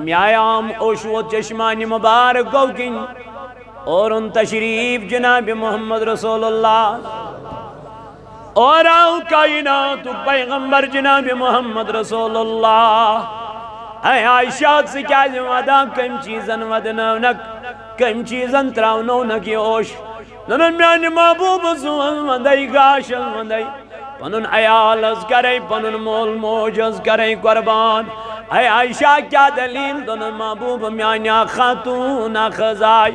میام اوشو چشمانی مبارک کو کن اور ان تشریف جناب محمد رسول اللہ اور آؤ کائنات پیغمبر جناب محمد رسول اللہ اے عائشہ سے کیا ودا کم چیزن ودنونک کم چیزن تراؤنونک یوش ننن میانی محبوب زون وندائی گاشل وندائی پنن عیال از کرے پنن مول موج از کرے قربان اے عائشہ کیا دلیل دنن محبوب میانی خاتون خزائی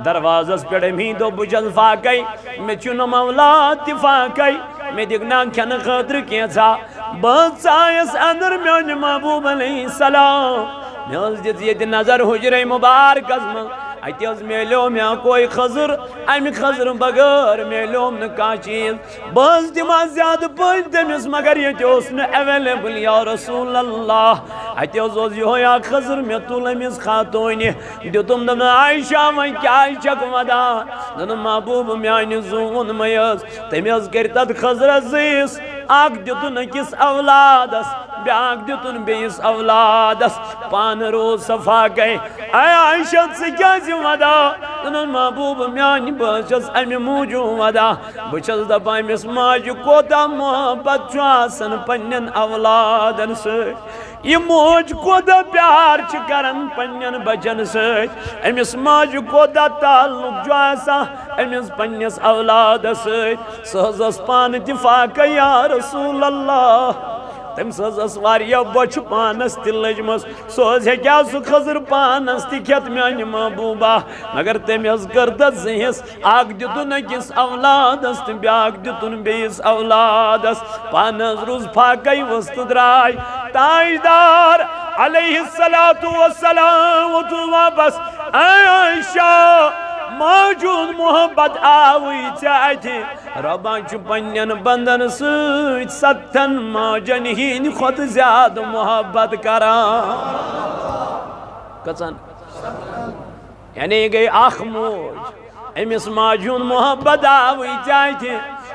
دروازس پیڑے میں دو بجل فاقی میں چونم اولاد فاقی میں دیکھنا کھن خطر کیا تھا بہت سائس اندر میانی محبوب علیہ السلام میں اس دیت نظر حجر مبارک ازم ایتی از میلو میں کوئی خضر امی خضر بغیر میلو میں کا چیز بس دیما زیادہ پوچھ دمیس مگر یہ اس نے اویلیبل یا رسول اللہ ایتی از یہ یا خضر میں طول امیس خاتونی دیو تم دم عائشہ میں کیا عائشہ کمدا دن محبوب میانی زون میز تمیز کرتد خضر عزیز آگ دیتن کس اولادس بیاگ دیتن بیس اولادس پان رو صفا گئے اے عائشہ سے کیا زیادہ تنن محبوب میانی بچس امی موجو ودا بچس دا پائمس ماجو کوتا محبت چواسن پنین اولادن سے یہ موج کوتا پیار چکرن پنین بچن سے امیس ماجو کوتا تعلق جواسا امیس پنیس اولاد سے سہزس پان اتفاق یا رسول اللہ تم سز واریا بچ پانس تلجمس سوز ہے کیا سو خضر پانس تکھت میانی محبوبہ مگر تم از کردت زہس آگ دیتن کس اولادس تم بیاگ دیتن بیس اولادس پانس روز پاکی وست درائی تاجدار علیہ السلام و تو واپس اے عائشہ موجود محبت آوی چاہتی ربان چو پنین بندن سوچ ستن ماجن ہین خود زیاد محبت کران کسان یعنی گئی آخ موج امیس ماجون محبت آوی چاہتی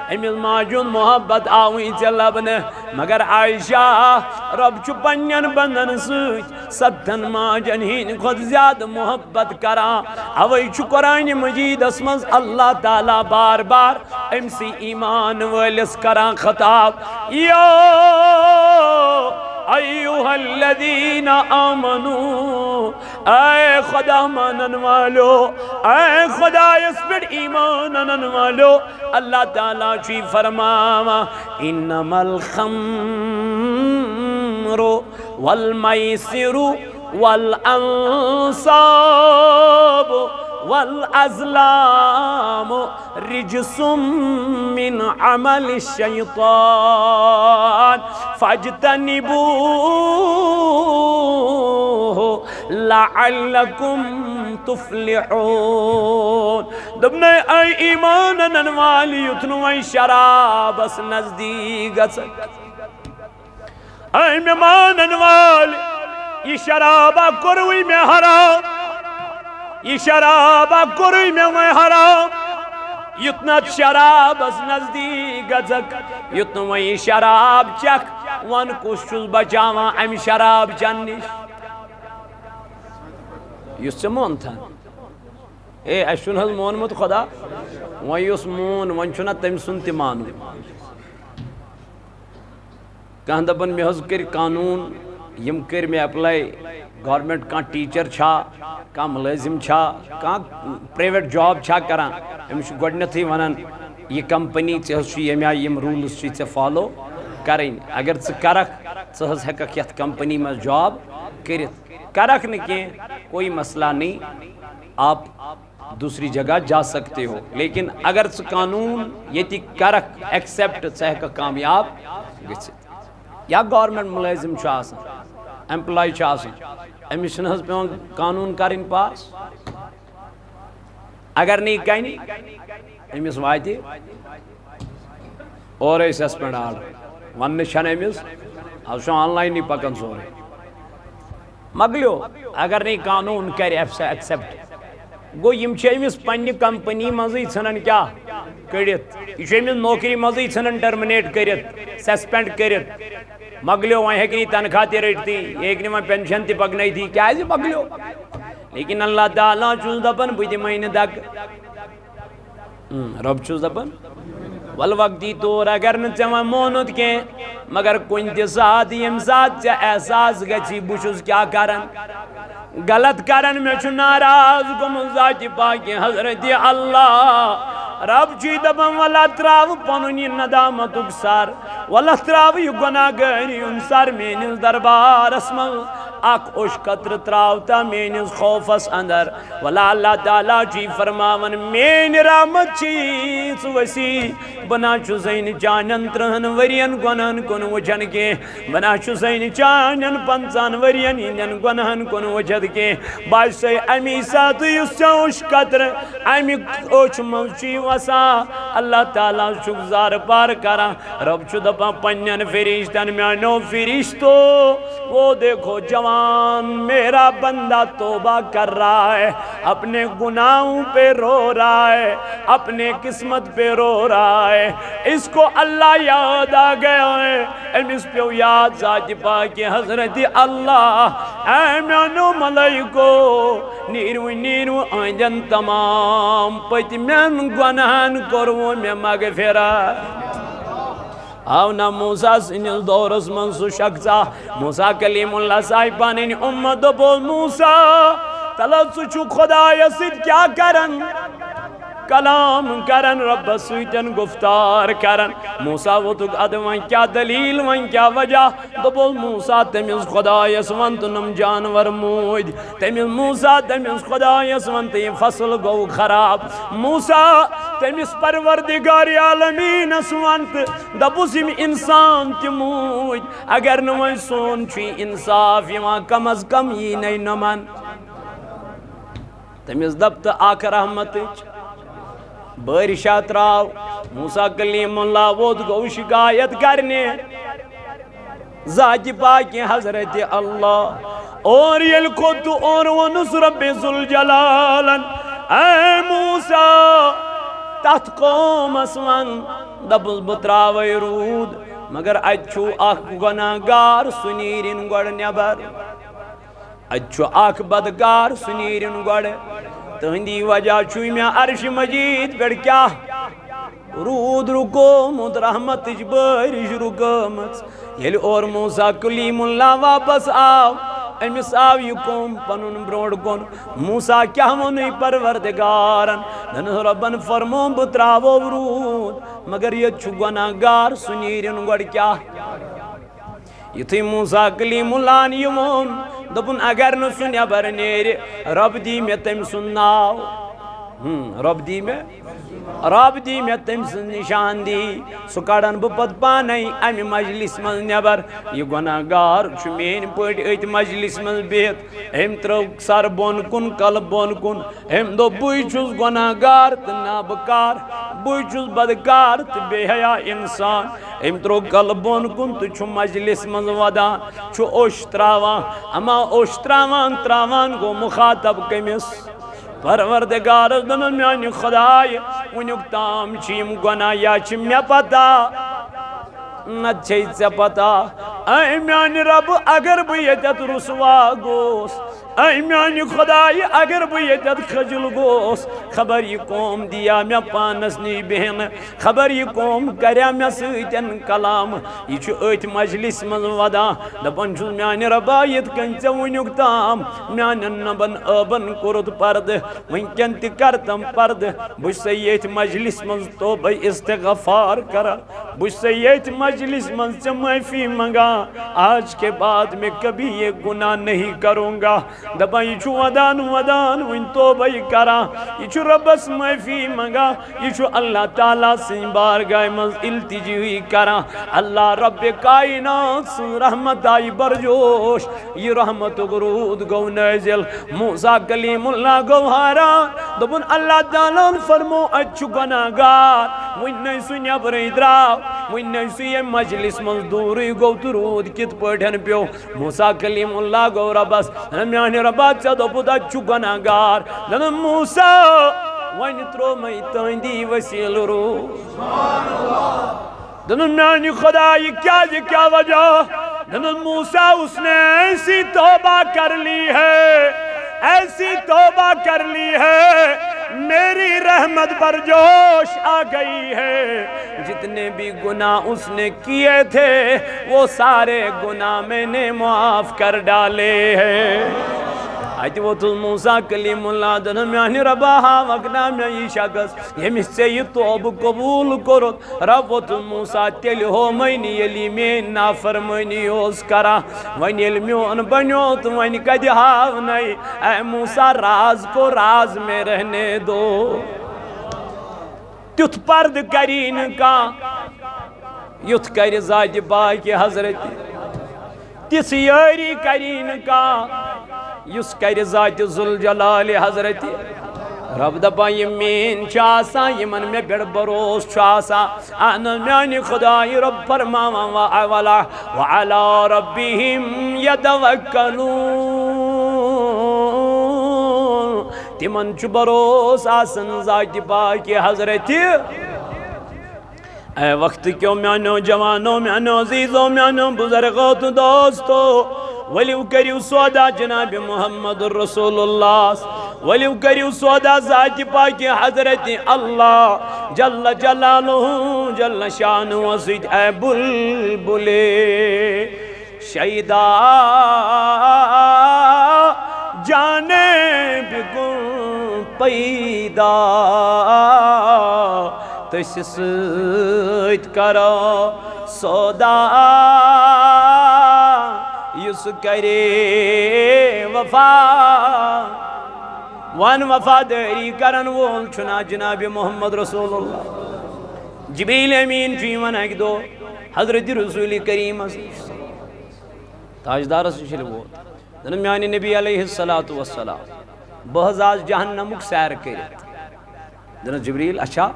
امیس ماجون محبت آوی چلبنے مگر عائشہ رب چو پنین بندن سوچ ستن ماجن ہین خود زیاد محبت کران اوی چو قرآن مجید اسمز اللہ تعالیٰ بار بار امسی ایمان والس کران خطاب یا ایوہا الذین آمنو اے خدا مانن والو اے خدا اس پر ایمانن والو اللہ تعالیٰ چی فرماما انما الخمر والمیسر والانصاب والازلام رجس من عمل الشیطان فاجتنبوه لعلکم تفلحون دبنے اے ایمانن والی اتنوئی شراب اس نزدیک اے میمانن والی یہ شرابہ کروی میں حرام یہ شرابہ کروی میں حرام یتنا شراب اس نزدیک گزک یتنا وہی شراب چک وان کشل بچاواں ام شراب چنش یس مون تھا اے اشن حل مون مت خدا وہی اس مون ون چھنا تم سنتی مانو کہاں دبن میں حض کر قانون یم کر میں اپلائی گورنمنٹ کان ٹیچر چھا کان ملازم چھا کان پرائیویٹ جاب چھا کران امس گڈنتھی ونان یہ کمپنی ژے یم رولز چھ ژے فالو کریں اگر ژٕ کرکھ ژٕ حظ ہیککھ یتھ کمپنی میں جاب کرت کرکھ نہ کی کوئی مسئلہ نہیں آپ دوسری جگہ جا سکتے ہو لیکن اگر ژٕ قانون یتی کرکھ ایکسیپٹ ژٕ ہیککھ کامیاب گژھِتھ یا گورنمنٹ ملازم چھُ آسان ایمپلائی چھُ آسان أمِس چھُنہٕ حظ پیوان قانون کرٕنۍ پاس اگر نہیں کَنہِ أمِس واتہِ اورے سسپینڈ آرڈر وننہٕ چھنہٕ أمِس آز چھُ آن لاینٕے پکان سورُے مۄکلیو اگر نہیں قانون کرِ ایکسیپٹ گو یم چھِ أمِس پننہِ کمپنی منٛزٕے ژھٕنان کیٛاہ کٔڑِتھ یہِ چھُ أمِس نوکری منٛزٕے ژھٕنان ٹرمنیٹ کٔرِتھ سسپینڈ کٔرِتھ مگلیو وہیں ہیکنی تنخواہ تی رٹتی ایک نے وہیں پینشن تی پکنائی تھی کیا ہے مگلیو لیکن اللہ تعالیٰ چوز دپن بھئی مہینے دک رب چوز دپن والوقتی طور اگر نچوان مونت کے مگر کنتی ساتھ یم ساتھ چا احساس گچی بوشوز کیا کرن غلط کرن میں چھو ناراض گم ذات پاکی حضرت اللہ رب چی دبن والا تراو پنونی ندامت اکسار والا تراو یو گناہ گری انسار مینز دربار اسمل اک اوش قطر تراوتا مینز خوفس اندر والا اللہ تعالیٰ چی فرماون مین رحمت چیز وسی بنا چھو زین چانن ترہن ورین گنہن کن وچن کے بنا چھو زین چانن پنچان ورین ہندن گنہن کن وچد کے باش سے امی ساتھ یس اوش قطر امی اوش موچی وسا اللہ تعالیٰ شکزار پار کرا رب چھو دپا پنین فرشتن میانو فرشتو وہ دیکھو جوان میرا بندہ توبہ کر رہا ہے اپنے گناہوں پہ رو رہا ہے اپنے قسمت پہ رو رہا ہے اس کو اللہ یاد آ گیا ہے اس پہ یاد ذات پاک حضرت اللہ اے میانو ملائکو نیرو آئندن تمام پت من گناہن کرو میں مغفرت آو نا موسیٰ سنیل دورس من سو شخصا موسیٰ کلیم اللہ صاحبانی امت بول موسیٰ تلت سو چھو خدا یسید کیا کرن کلام کرن رب سویتن گفتار کرن موسیٰ وہ تک ادوان کیا دلیل وان کیا وجہ تو بول موسیٰ تمیز خدا یسوان تنم جانور موید تمیز موسیٰ تمیز خدا یسوان تی فصل گو خراب موسیٰ تمیز پروردگار عالمین اسوانت دبوسیم انسان تی موید اگر نوائی سون چوی انصاف یہاں کم از کم یہ نئی نمان تمیز دبت آکھ رحمت بارشات راو موسیٰ کلیم اللہ وہ گو شکایت کرنے ذات پاکی حضرت اللہ اور یلکت اور ونس رب ذوالجلالن اے موسیٰ تحت قوم اسوان دبل بتراوی رود مگر اچھو آکھ گناہگار سنیرن گوڑ نیبر اچھو آکھ بدگار سنیرن گوڑ تہندی وجہ چھوئی میں عرش مجید پر کیا رود رکومت رحمت بارش رکومت یل اور موسیٰ کلیم اللہ واپس آو امس آو یہ قوم پنن بروڑ کن موسیٰ کیا منی پروردگارن دن ربن فرمو بتراو رود مگر یہ چھو گناہگار سنیرن گوڑ کیا یہ تھی موسیٰ کلیم اللہ نیمون دبن اگر نو سنیا برنیر رب دی میں تم سنناو رب دی میں تم سن نشان دی سکڑن بپت پانائی امی مجلس من نیبر یہ گناہگار چمین پوٹ ایت مجلس من بیت ہم ترو سر بون کن قلب بون کن ہم دو بوئی چوز گناہگار تنابکار بوئی چوز بدکار بے حیا انسان ہم ترو قلب بون کن تو چھو مجلس من ودان چھو اوشتراوان اما اوشتراوان تراوان کو مخاطب کمیس پروردگار دنن میانی خدای ونیک تام چیم گناہ یا چیم میں پتا نچھئی سے پتا اے میانی رب اگر بیتت رسوا گوس اے میانی خدای اگر بیتت خجل گوس خبر یہ قوم دیا میں پانس نی بہن خبر یہ قوم کریا میں سیتن کلام یہ چھو ایت مجلس من ودا دپن چھو میانی رب آیت کنچہ ونیک تام میانی نبن ابن کرد پرد ونکن تی کرتم پرد بش سے ایت مجلس من توبہ استغفار کرا بش سے ایت مجلس من سے معافی منگا آج کے بعد میں کبھی یہ گناہ نہیں کروں گا دبا یہ چھو ودان وین توبہ کرا یہ چھو ربس معافی منگا یہ چھو اللہ تعالیٰ سے بارگاہ مز التجی ہوئی کرا اللہ رب کائنات سے رحمت آئی برجوش یہ رحمت گرود گو نازل موسیٰ کلیم اللہ گوھارا دبن اللہ تعالیٰ فرمو اچھو گناہگار وین نہیں سنیا پر ادراو وین نہیں سنیا مجلس مزدوری گو ترود کت پڑھن پیو موسیٰ کلیم اللہ گو ربس ہمیانی ربات چا دو پتا اچھو گناہگار دن موسیٰ وین ترو میں تاندی وسیل رو دن میانی خدای کیا وجہ موسیٰ اس نے ایسی توبہ کر لی ہے، ایسی توبہ کر لی ہے، میری رحمت پر جوش آ گئی ہے، جتنے بھی گناہ اس نے کیے تھے وہ سارے گناہ میں نے معاف کر ڈالے ہیں۔ اجوت موسیٰ کلیم اللہ دنمیانی رباہا وقنا میں یہ شخص یمی سے یہ توب قبول کرت ربوت موسیٰ تیل ہو مینی یلی میں نافرمانی اوز کرا ونی علمیون بنیوت ونی کدی ہاو نئی اے موسیٰ راز کو راز میں رہنے دو۔ تیت پرد کرین کا یت کر ذات باقی حضرت تس یاری کرین کا یس کر ذات ذوالجلال حضرت رب دپا یمین چاسا یمن میں بڑ بروس چاسا آنا میانی خدای رب فرماوا وعلا ربهم یتوکلون تمن چھ بروس آسن ذات باقی حضرت۔ اے وقت کیوں میانو جوانو میانو عزیزو میانو بزرگو تو دوستو ولیو کریو سودا جناب محمد رسول اللہ ولیو کریو سودا ذات پاکی حضرت اللہ جل جلالہ جل شان وزید اے بلبلے شیدہ جانے بگن پیدا تس سید کرو سودا یس کرے وفا وان وفاداری کرن وول چھنا جناب محمد رسول اللہ جبریل امین فی ونک دو حضرت رسول کریم تاجدار سے شلو دنمیانی نبی علیہ السلام بہزاز جہنمک سیر کرت دن جبریل اچھا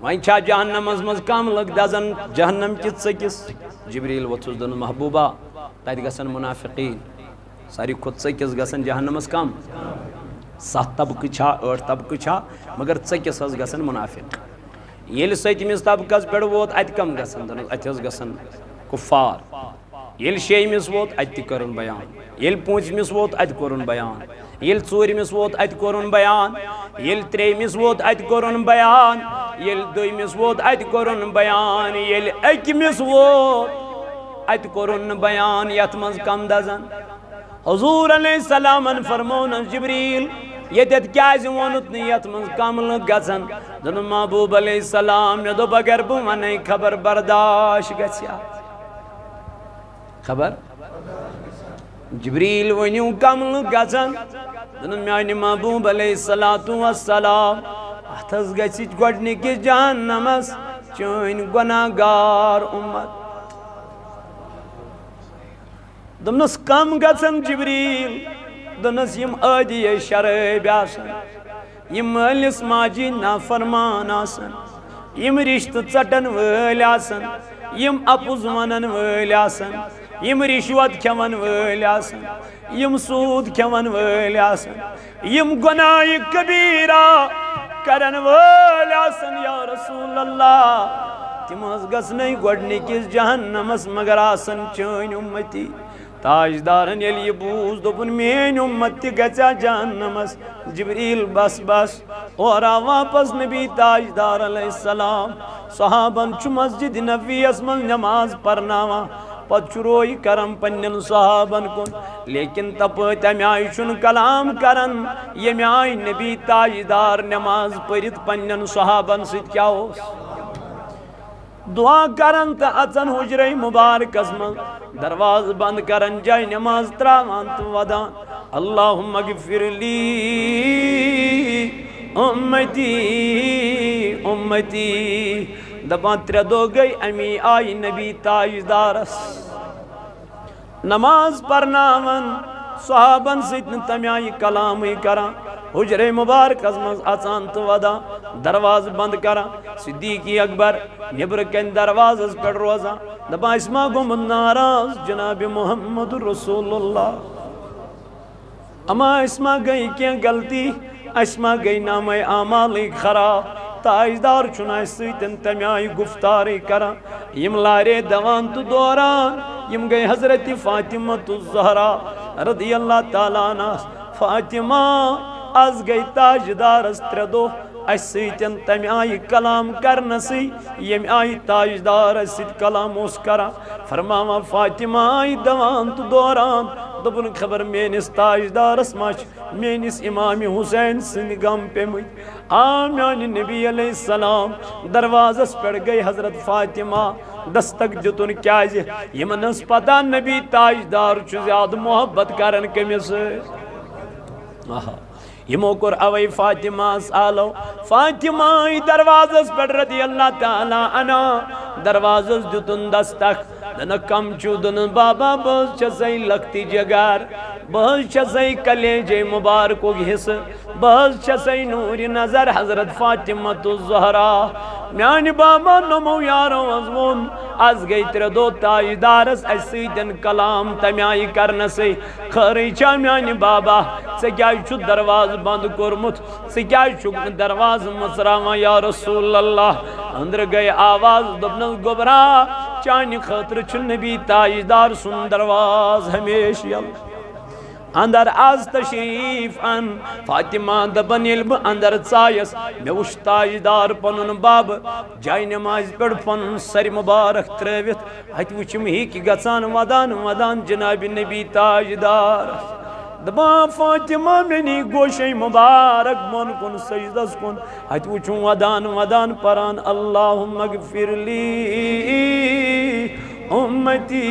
وائن چھا جہنم ازمز کام لگ دازن جہنم کت سکس جبریل وطوز دن محبوبہ تائید گسن منافقین ساری خود سکس گسن جہنم از کام 7 طبق چھا 8 طبق چھا مگر سکس از گسن منافق یل سیتمس طبقس پیڑ ووت ات کم گسن دن ات از گسن کفار یل شیمس ووت ات کرن بیان یل پونچمس ووت ات کرن بیان یل ژورمس ووت ات کرن بیان یل تریمس ووت ات کرن بیان یل دویمس ووت ات کرن بیان یل اکمس ووت ات کرن بیان یتمز کم دزن حضور علیہ السلام فرمون جبریل یتت کیاز وونت یتمز کم گزن دن محبوب علیہ السلام یدو بگر بمنے خبر برداشت گسیا خبر جبریل ونیو کم گزن دن میانی محبوب علیہ السلام اتھز گسیچ گوڑنی کی جہنمس چین گناہگار امت دمنس کم گسن جبریل دنس یم عادی شراب آسن یم مالس ماجی نافرمان آسن یم رشت ژٹن وٲلۍ آسن یم اپُز ونن وٲلۍ آسن یم رشوت کھیون وٲلۍ آسن یم سود کھیون وٲلۍ آسن یم گناہ کبیرہ کرن وٲلۍ آسن یا رسول اللہ تم گژھنٕے گۄڈنِکِس جہنمس مگر آسن چٲنۍ اُمتی تاجدارن یل یہ بوز دوپن مین امت تی گچا جہنمس جبریل بس بس اور واپس نبی تاجدار علیہ السلام صحابن چھ مسجد نبی اسمن نماز پرناوا پت چروئی کرم پنن صحابن کن لیکن تپ تمہ آئی چھ کلام کرن یمہ آئی نبی تاجدار نماز پرت پنن صحابن ست کیا ہوس دعا کرن تا اچن حجرے مبارک اسمن درواز بند کرن جائے نماز تراوان تو ودان اللہم اغفر لی امتی امتی دبان ترے دو گئی امی آئی نبی تاجدارس نماز پرناون صحابن سیتن تمیائی کلامی کران حجرے مبارک ازمز اچان تو ودا درواز بند کران صدیقی اکبر نبر کن درواز از پر روزان دبا اسما گم ناراض جناب محمد رسول اللہ اما اسما گئی کیا غلطی اسما گئی نام اعمال خراب تاجدار چنائے سیتن تمیائی گفتاری کران یم لارے دوان تو دوران یم گئی حضرت فاطمہ الزہرا رضی اللہ تعالیٰ عنہ فاطمہ از گئی تاجدار اس تردو اس سیتن تم آئی کلام کرنسی یم آئی تاجدار اس سیت کلام اس کرا فرماوا فاطمہ آئی دوان تو دوران دبن خبر مینس تاجدار اس ماچ مینس امام حسین سن غم پہ مجھ آمیان نبی علیہ السلام دروازس پڑ گئی حضرت فاطمہ دستک جتن کیا جی یمنس پتہ نبی تاجدار چو زیاد محبت کرن کمیس یمو کر اوی فاطمہ سالو فاطمہ دروازس پر رضی اللہ تعالیٰ عنہ دروازس جتن دستک دن کم چو دن بابا بہت چسائی لگتی جگار بہت چسائی کلیجے مبارکو گھس بہت چسائی نور نظر حضرت فاطمہ الزہرا میانی بابا نمو یارو ازمون از گئی تردو تاجدارس ایسی دن کلام تمیائی کرنسی خری چا میانی بابا سکیائی چھو دروازہ بند کرمت سکیائی چھو دروازہ مسراما یا رسول اللہ اندر گئی آواز دبنل گبرا چانی خطر چھو نبی تاجدار سن دروازہ ہمیشی اللہ اندر آز تشریف ان فاطمہ دبن علم اندر چایس میں وش تاجدار پنن باب جائی نماز پڑ پنن سر مبارک ترویت ہت وچم ہی کی گسان ودان جناب نبی تاجدار دبا فاطمہ منی گوشی مبارک من کن سجدس کن ہت وچم ودان پران اللہم اغفر لی امتی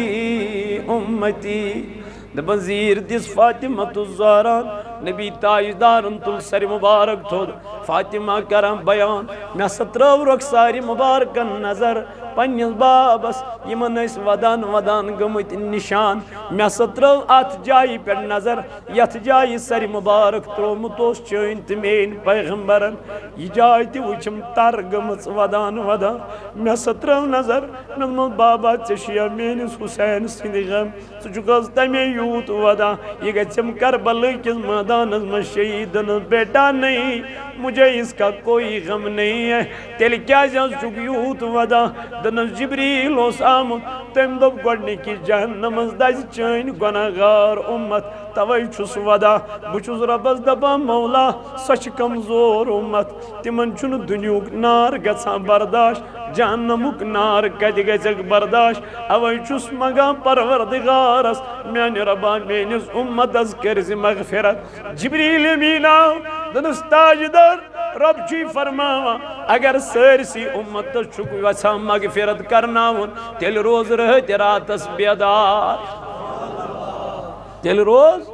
دبا زیر دس فاطمہ الزہرا نبی تاجدار تل سر مبارک تھود فاطمہ کرم بیان میں سترو رخساری مبارکن نظر پنیس بابس یمن اس ودان گمت نشان میں سترو ات جائی پر نظر یت جائی سر مبارک ترومتوس چین تمین پیغمبرن یہ جائی تی وچم تر گمت ودان میں سترو نظر نمو بابا چشیا مینس حسین سندی غم سچکاز تمی یوت ودا یہ گچم کربل کس میدان از میں شہیدن بیٹا نہیں مجھے اس کا کوئی غم نہیں ہے تیل کیا جان چکیوت ودا دنس جبریل و سام تم دب گوڑنی کی جہنم از داز چین گناہگار امت توئی چھس ودا بچوز ربز دبا مولا سچ کمزور امت تمن چون دنیوک نار گسان برداشت جہنمک نار کد گزک برداشت اوئی چھس مگا پروردگارس میان ربا مینس امت از کرز مغفرت جبریل امینا دنس تاجدار رب چی فرماوا اگر سرسی امت چکو وسا مغفرت کرناون تیل روز رہت راتس بیدار تیل روز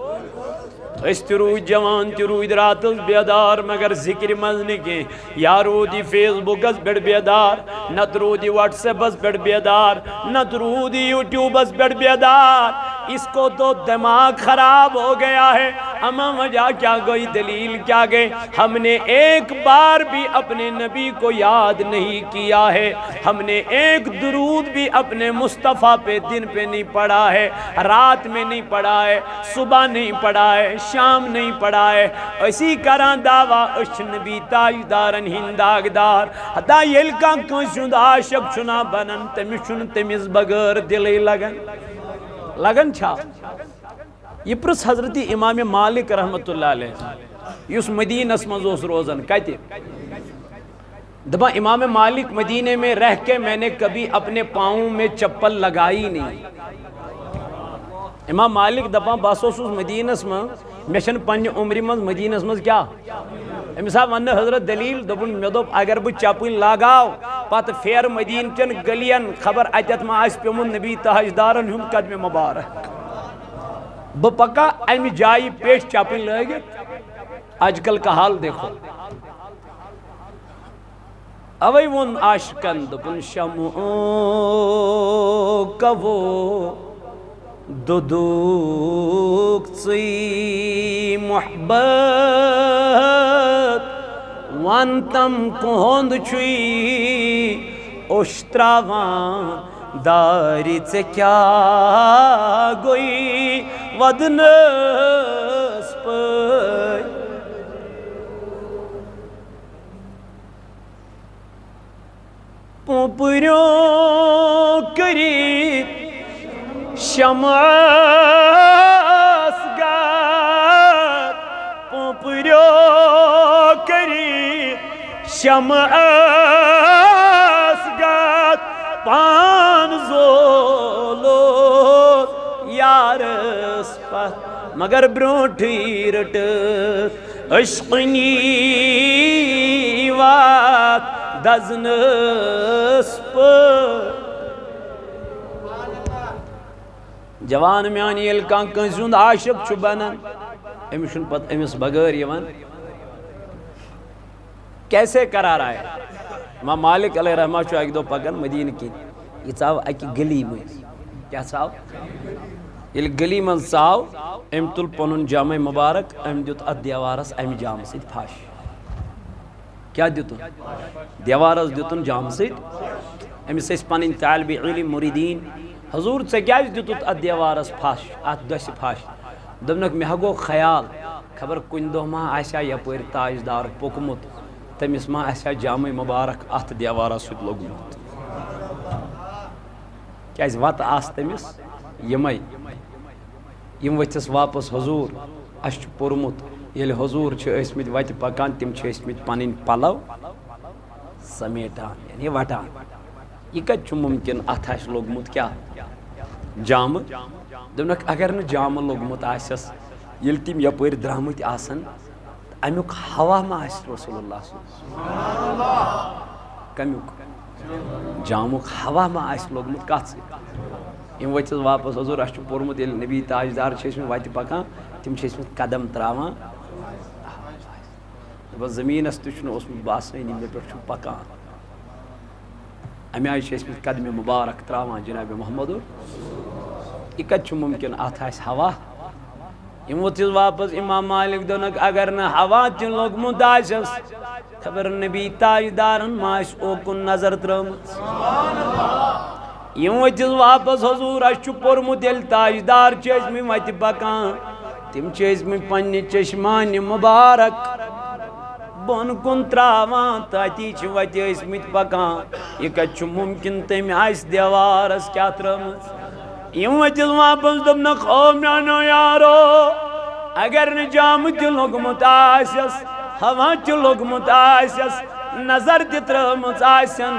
اس تروی جوان تروی راتس بیدار مگر ذکر مزنی کے یا رو دی فیس بکس بیڑ بیدار نت رو دی واٹس ایپس بیڑ بیدار نت رو دی یوٹیوبس بیڑ بیدار اس کو تو دماغ خراب ہو گیا ہے اما وجہ کیا گئی دلیل کیا گئے ہم نے ایک بار بھی اپنے نبی کو یاد نہیں کیا ہے ہم نے ایک درود بھی اپنے مصطفیٰ پہ دن پہ نہیں پڑھا ہے رات میں نہیں پڑھا ہے صبح نہیں پڑھا ہے شام نہیں پڑھا ہے اسی کران دعویٰ اچھ نبی تاجدارن ہنداغدار حتی یل کا کنشند عاشق چنا بنن تمیشن تمیز بغیر دلی لگن چھا یہ پرس حضرت امام مالک رحمت اللہ علیہ یس مدینہ اسمز روزن کہتے دبا امام مالک مدینہ میں رہ کے میں نے کبھی اپنے پاؤں میں چپل لگائی نہیں امام مالک دبا باسوس مدینہ اسمز میشن پنی عمری مز مدینہ اسمز کیا امسا ون حضرت دلیل دبن میں دوب اگر بہ چپل لاگاو پت پھیر مدینہ چن گلین خبر اتت ما آس پیمن نبی تاجدارن ہند قدم مبارک بہ پکا امی جائی پیش چپل لگے آج کل کا حال دیکھو اوی ون عاشقن دبن شمع کبو دودوک سی محبت وان تم کہند چھوئی اشتراوان داری سے کیا گوئی ودنس پئی پوپریوں شمعس گات پوپریو کری شمعس گات پان زولو یارس پت مگر برونٹھی رٹ عشقنی وات دزنس پر جوان میانی یل کان کنسوند عاشق چھو بنان امیشن پت امس بغیر یوان کیسے قرار آئے امام مالک علیہ رحمہ چھو ایک دو پکن مدینہ کی یہ چاو ایک گلی میں کیا چاو یل گلی من چاو ام تل پنن جامع مبارک ام دیت ات دیوارس ام جام سید پھاش کیا دیتن دیوارس دیتن جام سید امس اس پنن طالب علم مریدین حضور سے کیا دیتت ات دیوارس پھاش ات دس پھاش دمنک مے گو خیال خبر کن دہ ما آسیا یپر تاجدار پوکمت تمس ما آسیا جامع مبارک ات دیوارس سید لوگمت کیاز وات آس تمس یمے یم وتھس واپس حضور اس پورمت یل حضور ٲسمٕتۍ وتہِ پکان تم ٲسمٕتۍ پنٕنۍ پلو سمیٹان یعنی وٹان یہ کت ممکن ات آس لوگمت کیا جامہ دونک اگر نہ جامہ لوگمت آسس یل تم یپر درامت آسن امیک ہوا ما آس رسول اللہ صلی اللہ علیہ وسلم کمیک جامک ہوا ما آس لوگمت کت سی یم وتھس واپس حضور اس پورمت یل نبی تاجدار وتہ پکان تم قدم تراوان بس زمینس تہ اوسمت باسان مے پہ پکان امی آئی قدم مبارک تراوان جناب محمد یہ کت ممکن ات آس ہوا یم وتھس واپس امام مالک دونک اگر نہ ہوا تہ لوگمت آسس خبر نبی تاجدارن ما آس اوکن نظر ترٲمٕژ یم وتھس واپس حضور اس پورمت یل تاجدار ٲسمٕتۍ وتہِ پکان تم ٲسمٕتۍ پننہِ چشمان مبارک بون کن تراوان تاتی وتہِ ٲسمٕتۍ پکان یہ کت ممکن تم آس دیوارس کیا ترٲمٕژ یم وتھس واپس دپنکھ او میانو یارو اگر نہ جامہ تہ لوگمت آسس ہوا تہ لوگمت آسس نظر تہ ترٲمٕژ آسن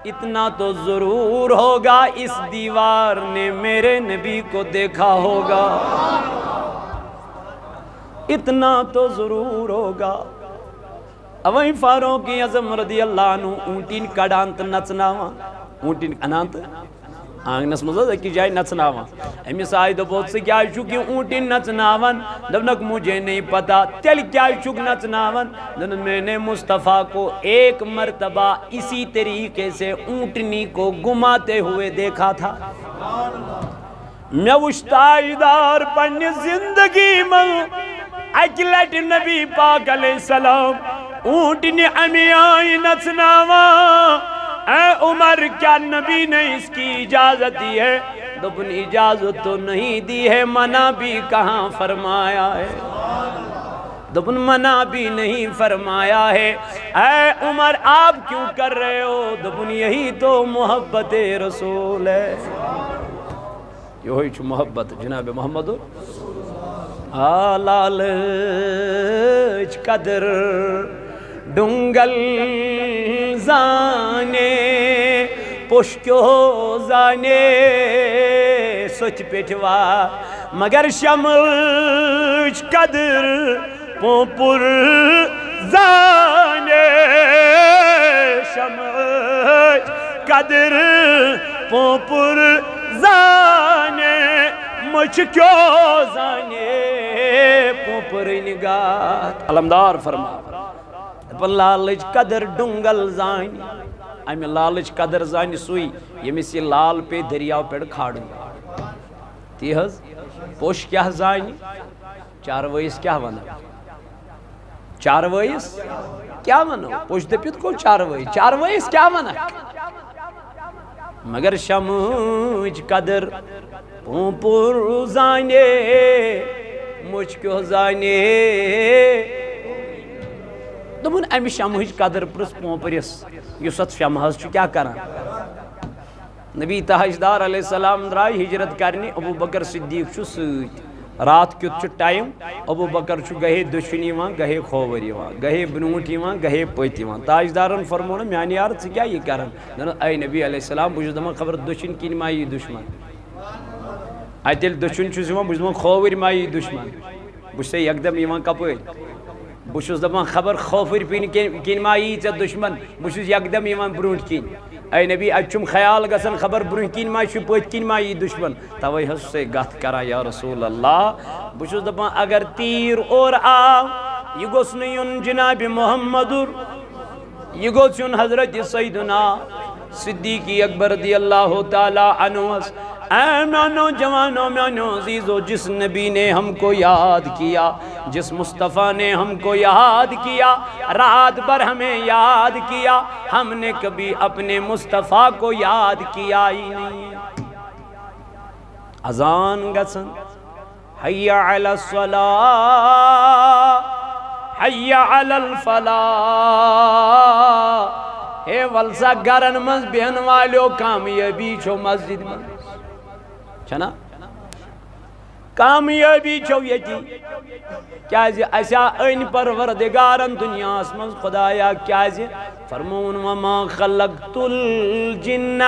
اتنا تو ضرور ہوگا اس دیوار نے میرے نبی کو دیکھا ہوگا اتنا تو ضرور ہوگا اویں فاروق اعظم رضی اللہ عنہ اونٹین کڑان تو نچناوان اونٹین انان تو آنگنس مزہ ایک جائے نچناوان امس آئی دپوت سے کیا چھو کہ اونٹین نچناوان دپنک مجھے نہیں پتا تیل کیا چھوک نچناوان دن میں نے مصطفیٰ کو ایک مرتبہ اسی طریقے سے اونٹنی کو گماتے ہوئے دیکھا تھا میں وشتائیدار پنی زندگی میں اکلٹ نبی پاک علیہ السلام اونٹنی امی آئی نچناوان اے عمر کیا نبی نے اس کی اجازت دی ہے دپن اجازت تو نہیں دی ہے منع بھی کہاں فرمایا ہے دپن منع بھی نہیں فرمایا ہے اے عمر آپ کیوں کر رہے ہو دپن یہی تو محبت رسول ہے یہی چھو محبت جناب محمد لالچ قدر ڈنگل زانے پشکیو زانے سوچ پیٹوا مگر شمچ قدر پوپر زانے شمچ قدر پوپر زانے مجھ کیوں زانے پوپر نگات علمدار فرما لالچ قدر ڈنگل زانی امی لالچ قدر زانی سوئی یمیس یہ لال پہ دریاو پیڑ کھاڑوں تی حض پوش کیا زانی چاروائیس کیا ونا چاروائیس کیا ونا پوش دپیت کو چاروائیس کیا ونا مگر شمچ قدر پوپر زانے مجھ کیوں زانے دپن امی شمہچ قدر پرس پوپرس یس ات شمہس کیا کران نبی تاجدار علیہ السلام درائے ہجرت کرنے ابو بکر صدیق چھو سۭتۍ رات کیُتھ چھُ ٹائم ابو بکر چھُ گہے دٔچھُن یِوان گہے کھووُر یِوان گہے برونٛٹھ یِوان گہے پٔتۍ یِوان تاجدارن فرمو نا میانہِ یارٕ ژٕ کیٛاہ یہِ کران دوٚپُن اے نبی علیہ السلام بہٕ چھُس دپان خبر دٔچھُن کِنۍ ما یی دُشمن اَتہِ ییٚلہِ دٔچھُن چھُس یِوان بہٕ چھُس دپان کھووُر ما یی دُشمن بہٕ چھُسے یکدم یِوان کپٲرۍ بہٕ چھُس دپان خبر کھوفٕرۍ پِنۍ کِنۍ ما یی ژےٚ دُشمن بہٕ چھُس یکدم یِوان برونٛٹھ کِنۍ اے نبی اَتہِ چھُم خیال گژھان خبر برونٛہہ کِنۍ ما چھُ پٔتۍ کِنۍ ما یی دُشمن تَوَے حظ چھُسے گتھ کران یا رسول اللہ بہٕ چھُس دپان اگر تیٖر اورٕ آو یہِ گوٚژھ نہٕ یُن جناب محمدُر یہ گوٚژھ یُن حضرت سیدنا صدیق اکبر رضی اللہ تعالیٰ عنہس اے میانو جوانو میانو عزیزو جس نبی نے ہم کو یاد کیا جس مصطفیٰ نے ہم کو یاد کیا رات بھر ہمیں یاد کیا ہم نے کبھی اپنے مصطفیٰ کو یاد کیا ہی نہیں اذان گژھن حی علی الصلاة حی علی الفلاح اے ولسا گرن مز بہن والیو کامیابی چھو مسجد میں چھنا کامیابی چھو یتی کیازِ اسا این پروردگارن دنیا اسمن خدایا کیازِ فرمون وما خلقت الجن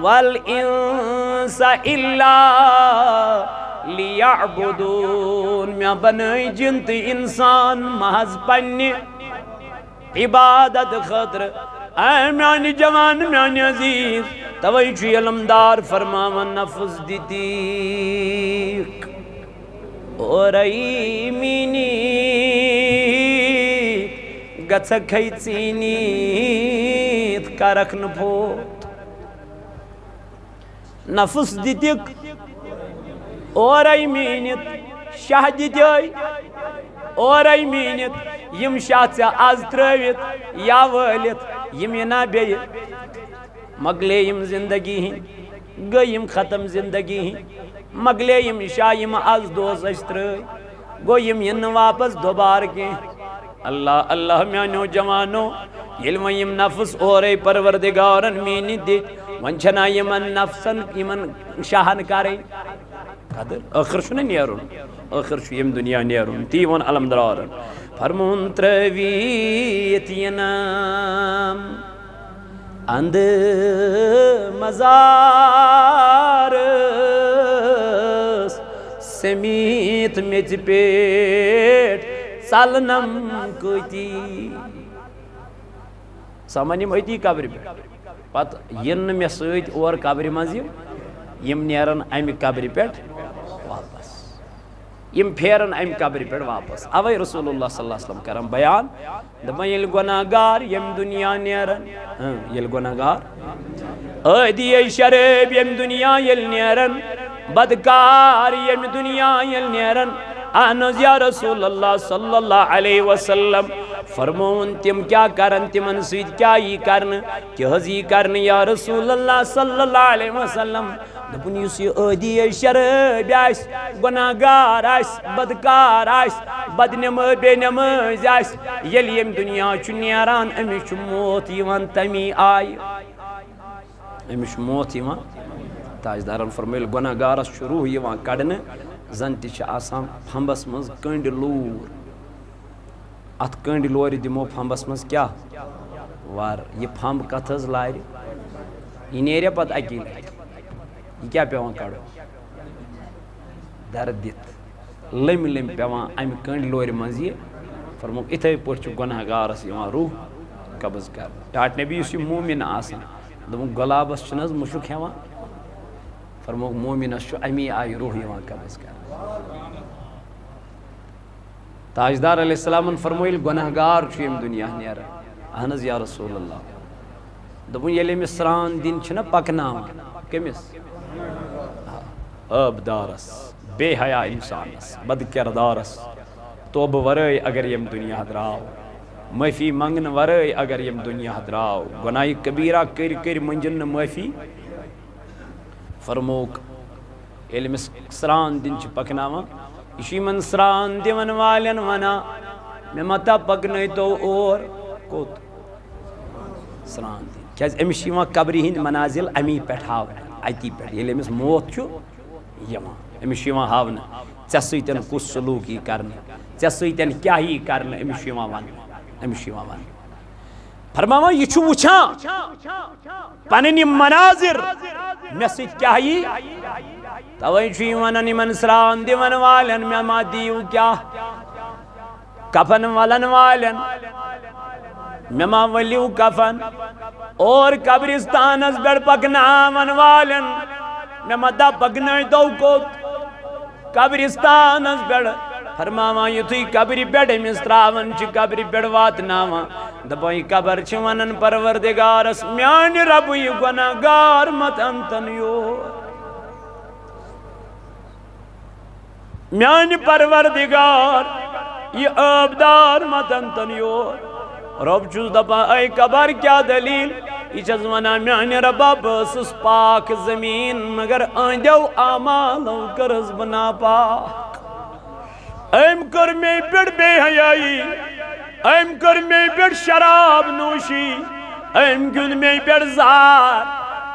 والانس الا لیعبدون میں بنائی جن تہ انسان محض پننہِ عبادت خاطر اے میانی جوان میانی عزیز توئی چھو علمدار فرماون نفس دِتیک اورئی مینی گژھکھ ژیٖنِتھ کرکھ نہٕ پھوت نفس دِتِکھ اورئی مینِتھ شاہ دِتیے اورئی مینِتھ یم شاہ ژےٚ آز ترٲوِتھ یا وٲلِتھ یم یِنا بیٚیہِ مۄکلے یم زندگی ہِنٛدۍ گٔے یم ختم زندگی ہِنٛدۍ مۄکلے یم شاہ یم آز دوس اَسہِ ترٛٲے گوٚو یم یِن نہٕ واپس دوبارٕ کیٚنٛہہ اللہ اللہ میانیو جوانو ییٚلہِ وۄنۍ یم نفس اورے پروردگارن میٖنِتھ دِتۍ وۄنۍ چھنا یمن نفسن یمن شاہن کرٕنۍ قدر ٲخر چھُنہ نیرُن ٲخر چھُ ییٚمہِ دُنیا نیرُن تی ووٚن علمدارن فرمون ترٛٲوِتھ یِنام اندٕ مزارس سمیٖت میٚژِ پٮ۪ٹھ ژلنم کۭتی سمن یم أتی قبرِ پٮ۪ٹھ پتہٕ یِن نہٕ مےٚ سۭتۍ اور قبرِ منٛز یم نیرن امہِ قبرِ پٮ۪ٹھ واپس یم پھیرن امہِ قبرِ پٮ۪ٹھ واپس اوے رسول اللہ صلی اللہ علیہ وسلم کران بیان دپان ییٚلہِ گۄناہ گار ییٚمہِ دُنیا نیرن ییٚلہِ گۄناہ گار عٲدی شرٲبۍ ییٚمہِ دُنیا ییٚلہِ نیرن بدکار ییٚمہِ دُنیا ییٚلہِ نیرن اہن حظ یا رسول اللہ صلی اللہ علیہ وسلم فرمون تم کیا کرن تمن سۭتۍ کیا یی کرنہٕ کیٛاہ حظ یی کرنہٕ یا رسول اللہ صلی اللہ علیہ وسلم دوٚپُن یُس یہِ عٲدی شرٲبۍ آسہِ گۄناہ گار آسہِ بدکار آسہِ بے نمٲزۍ آسہِ ییٚلہِ ییٚمہِ دُنیا چھُ نیران أمِس چھُ موت یِوان تمی آیہِ أمِس چھُ موت یِوان تاجدارن فرمو ییٚلہِ گۄناہ گارس چھُ روح یِوان کڑنہٕ زن تہِ چھِ آسان پھمبس منٛز کٔنٛڈۍ لوٗر اتھ کٔنٛڈۍ لورِ دِمو پھمبس منٛز کیٛاہ ور یہِ پھمب کتھ حظ لارِ یہِ نیرِ پتہٕ اکی لٹہِ یہ کیا پیوان کڑو درد دِتھ لٔمۍ لٔمۍ پیوان امہِ کٔنٛڈۍ لورِ منٛز یہِ فرمو یِتھے پٲٹھۍ چھُ گۄناہ گارس یِوان روح قبض کرنہٕ ٹاٹھ نبی یُس یہِ مومِن آسان دوٚپُن گۄلابس چھُنہٕ حظ مُشُک ہٮ۪وان فرموکھ مومِنس چھُ امی آیہِ روح یِوان قبض کرنہٕ تاجدار علیہ السلامن فرمو ییٚلہِ گۄناہ گار چھُ ییٚمہِ دُنیا نیران اہن حظ یا رسول اللہ دوٚپُن ییٚلہِ أمِس سرٛان دِنۍ چھِنہ پکناوان کٔمِس ٲبدارس بے حیا انسانس بد کردارس توبہٕ ورٲے اگر ییٚمہِ دُنیا درٛاو معٲفی منٛگنہٕ ورٲے اگر ییٚمہِ دُنیا درٛاو گۄناہہِ کبیٖرا کٔرۍ کٔرۍ مٔنٛجِن نہٕ معٲفی فرموکھ ییٚلہِ أمِس سرٛان دِنۍ چھِ پکناوان یہ چھُ یِمن سرٛان دِوان والٮ۪ن ونان مےٚ متا پکنٲیتو اور کوٚت سرٛان دِنۍ کیاز امس قبری ہند منازل امی پہ ہاو اتی پہ یل امس موت امس ہاون ژے سۭتۍ کس سلوکی کرنا ژے سۭتۍ کیا ہی کرنا امس ون فرماوان یہ وچھان پنن مناظر مے سۭتۍ کیا ہی توے ونان یمن سران دِون والن مے ما دیو کیا کفن ولن والن مے ما ؤلِو کفن اور قبرستانس پہ پکناون والن مے ما دا پکنٲے تو کوٚت قبرستانس پہ فرماوان یُتھُے قبرِ پٮ۪ٹھ أمِس ترٛاوان چھِ قبرِ پٮ۪ٹھ واتناوان دپان یہِ قبر چھِ ونان پروردگارس میانہِ ربہٕ یہِ گۄناہ گار مت انتن یور میانہِ پروردگار یہ آبدار مت انتن یور رب چھُس دپان اے قبر کیا دلیل یہ چھس ونان میانہِ ربا بہٕ ٲسٕس پاک زمیٖن مگر أنٛدیو اعمالو کٔرٕس بہٕ ناپاک أمۍ کٔر مے پٮ۪ٹھ بے حیٲیی أمۍ کٔر مے پٮ۪ٹھ شراب نوشی أمۍ گیُنٛد مے پٮ۪ٹھ زار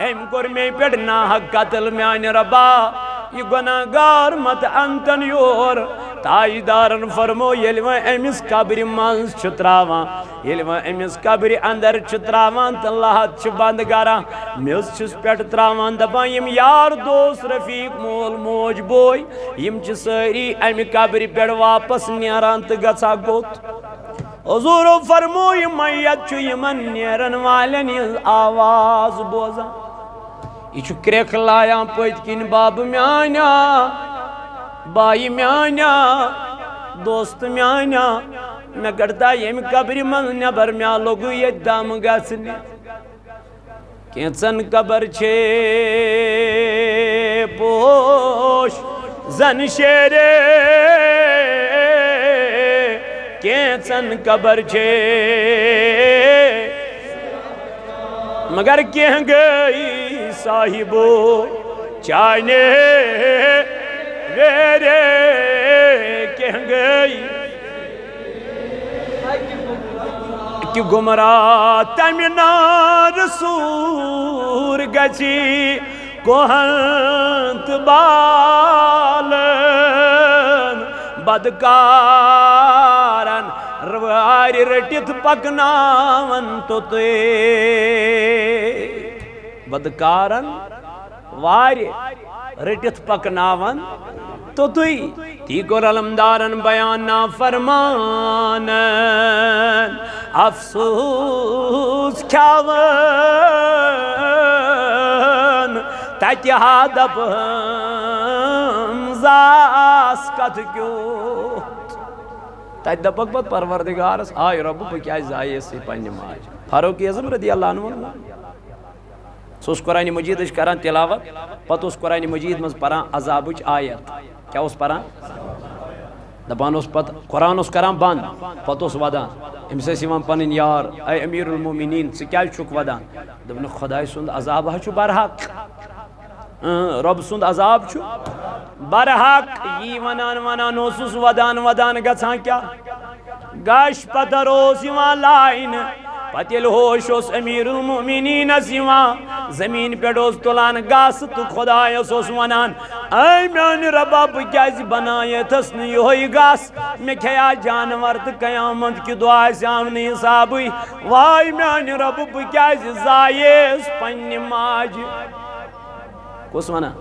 أمۍ کوٚر مے پٮ۪ٹھ ناحق قتل میانہِ ربا یہ گناہ گار مت انتن یور تاجدارن فرمو یل و امس قبر منز چھ تراوان یل و امس قبر اندر چھ تراوان تو لحد چھ بند کران میز چھس پٮ۪ٹھ تراوان دپان یم یار دوست رفیق مول موج بوے یم چھ ساری امہ قبر پٮ۪ٹھ واپس نیران تو گژھا گوت حضور فرمو یم میت چھ یمن نیرن والن ہنز آواز بوزان یہ کرک لایان پت کن باب میانیا بائی میانیا دوست میانیا مے کڑتا یم قبر من نبر مے لوگو یہ دم گھنے کینچن قبر چھے پوش زن شیرے کینچن قبر چھے مگر کہیں گئی صاحبو چاہنے ویرے کہیں گئی کہ گمراہ تمنار سور گچی کوہنت بالن بدکارن رواری رٹت پکناون تو تے بدکارن واری رٹت پکناون تو تی کو علمدارن بیان نا فرمانن افسوس کھاون تتہا دپ زاس کت کیو تت دپک پت پروردگارس آئے رب بہ کیا زائے سی پنہ ماج فاروق اعظم رضی اللہ عنہ سوس قرآن مجید کران تلاوت پتہ اس قرآن مجید مز پران عذابچ آیت کیا اس پران دپان اس پتہ قرآن اس کران بند پتہ اس ودان امس یوان پنن یار اے امیر المومنین ژٕ کیازِ چھُکھ ودان دپن خداے سُنٛد عذاب چھُ برحق رب سُنٛد عذاب چھُ برحق یہ ونان ونان اوسُس ودان ودان گژھان کیا گش پتھر اوس یوان لاین پتہ ییٚلہِ ہوش اوس امیر المومنینس یوان زمین پٮ۪ٹھ اوس تُلان گاسہٕ تہٕ خۄدایس اوس ونان اے میانہِ ربا بہٕ کیازِ بنایتھس نہٕ یِہوے گاسہٕ مےٚ کھیٚیا جانور تہٕ قیامت کہِ دۄہ آسیام نہٕ حسابٕے واے میانہِ ربہٕ بہٕ کیازِ زاییس پننہِ ماجہِ کُس ونان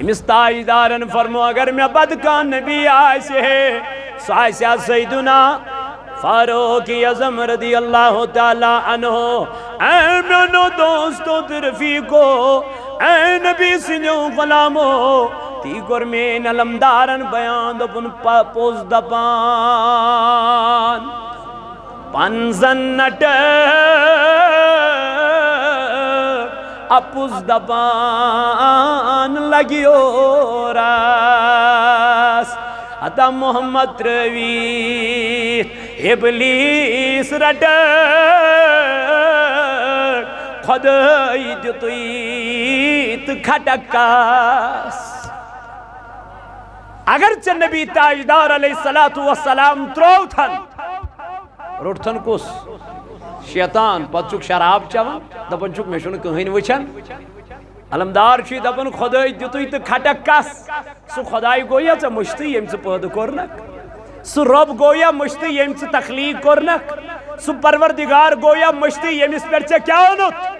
امس تاجدارن فرمو اگر مے بدکان نبی آسے سو آسیا سیدنا فاروق اعظم رضی اللہ تعالی عنہ اے میانو دوستو تہ رفیقو اے نبی سنو غلامو تی کور مین علمدارن بیان دپن پوز دپان پنزن نٹ اپوز دپان لگیو راس اتا محمد تروی ابلیس رٹ خدای دتویت کھٹکاس اگرچہ نبی تاجدار علیہ السلام تروتھن روٹھن کس شیطان پتہ چھ شراب چوان دپان چھ مے چھن کہین وچھان علمدار چھ دپان خدای دتوی تو کھٹک کس سو خدای گویا ژے مشتی یم ژے پید کورنک سو رب گویا مشتی یم ژے تخلیق کورنک سو پروردگار گویا مشتی یمس پہ ژے کیا اونت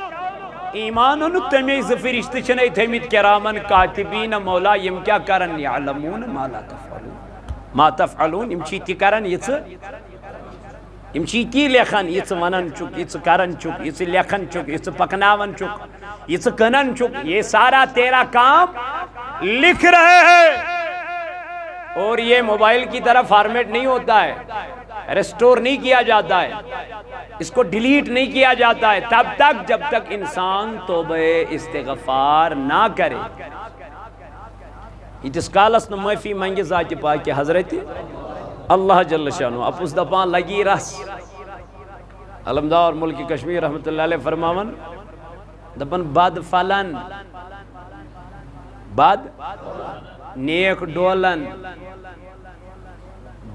ایمان اونت تمی ز فرشتہ چھنے تھمت کرامن کاتبین مولا یم کیا کرن یعلمون ما تفعلون یم چھ تی کرن یم تی لیکھان یہ ونان چک یہ کران چک یہ لیکھان چک یہ پکناون چک یہ کنن چک یہ سارا تیرا کام لکھ رہے ہیں اور یہ موبائل کی طرح فارمیٹ نہیں ہوتا ہے ریسٹور نہیں کیا جاتا ہے اس کو ڈیلیٹ نہیں کیا جاتا ہے تب تک جب تک انسان توبہ استغفار نہ کرے یتس کالس معافی منگے ذات پاک حضرت اللہ جل شانہ اپس دپان لگی رس علمدار ملک کشمیر رحمت اللہ علیہ فرماون دپان بد فلن بد نیک ڈولن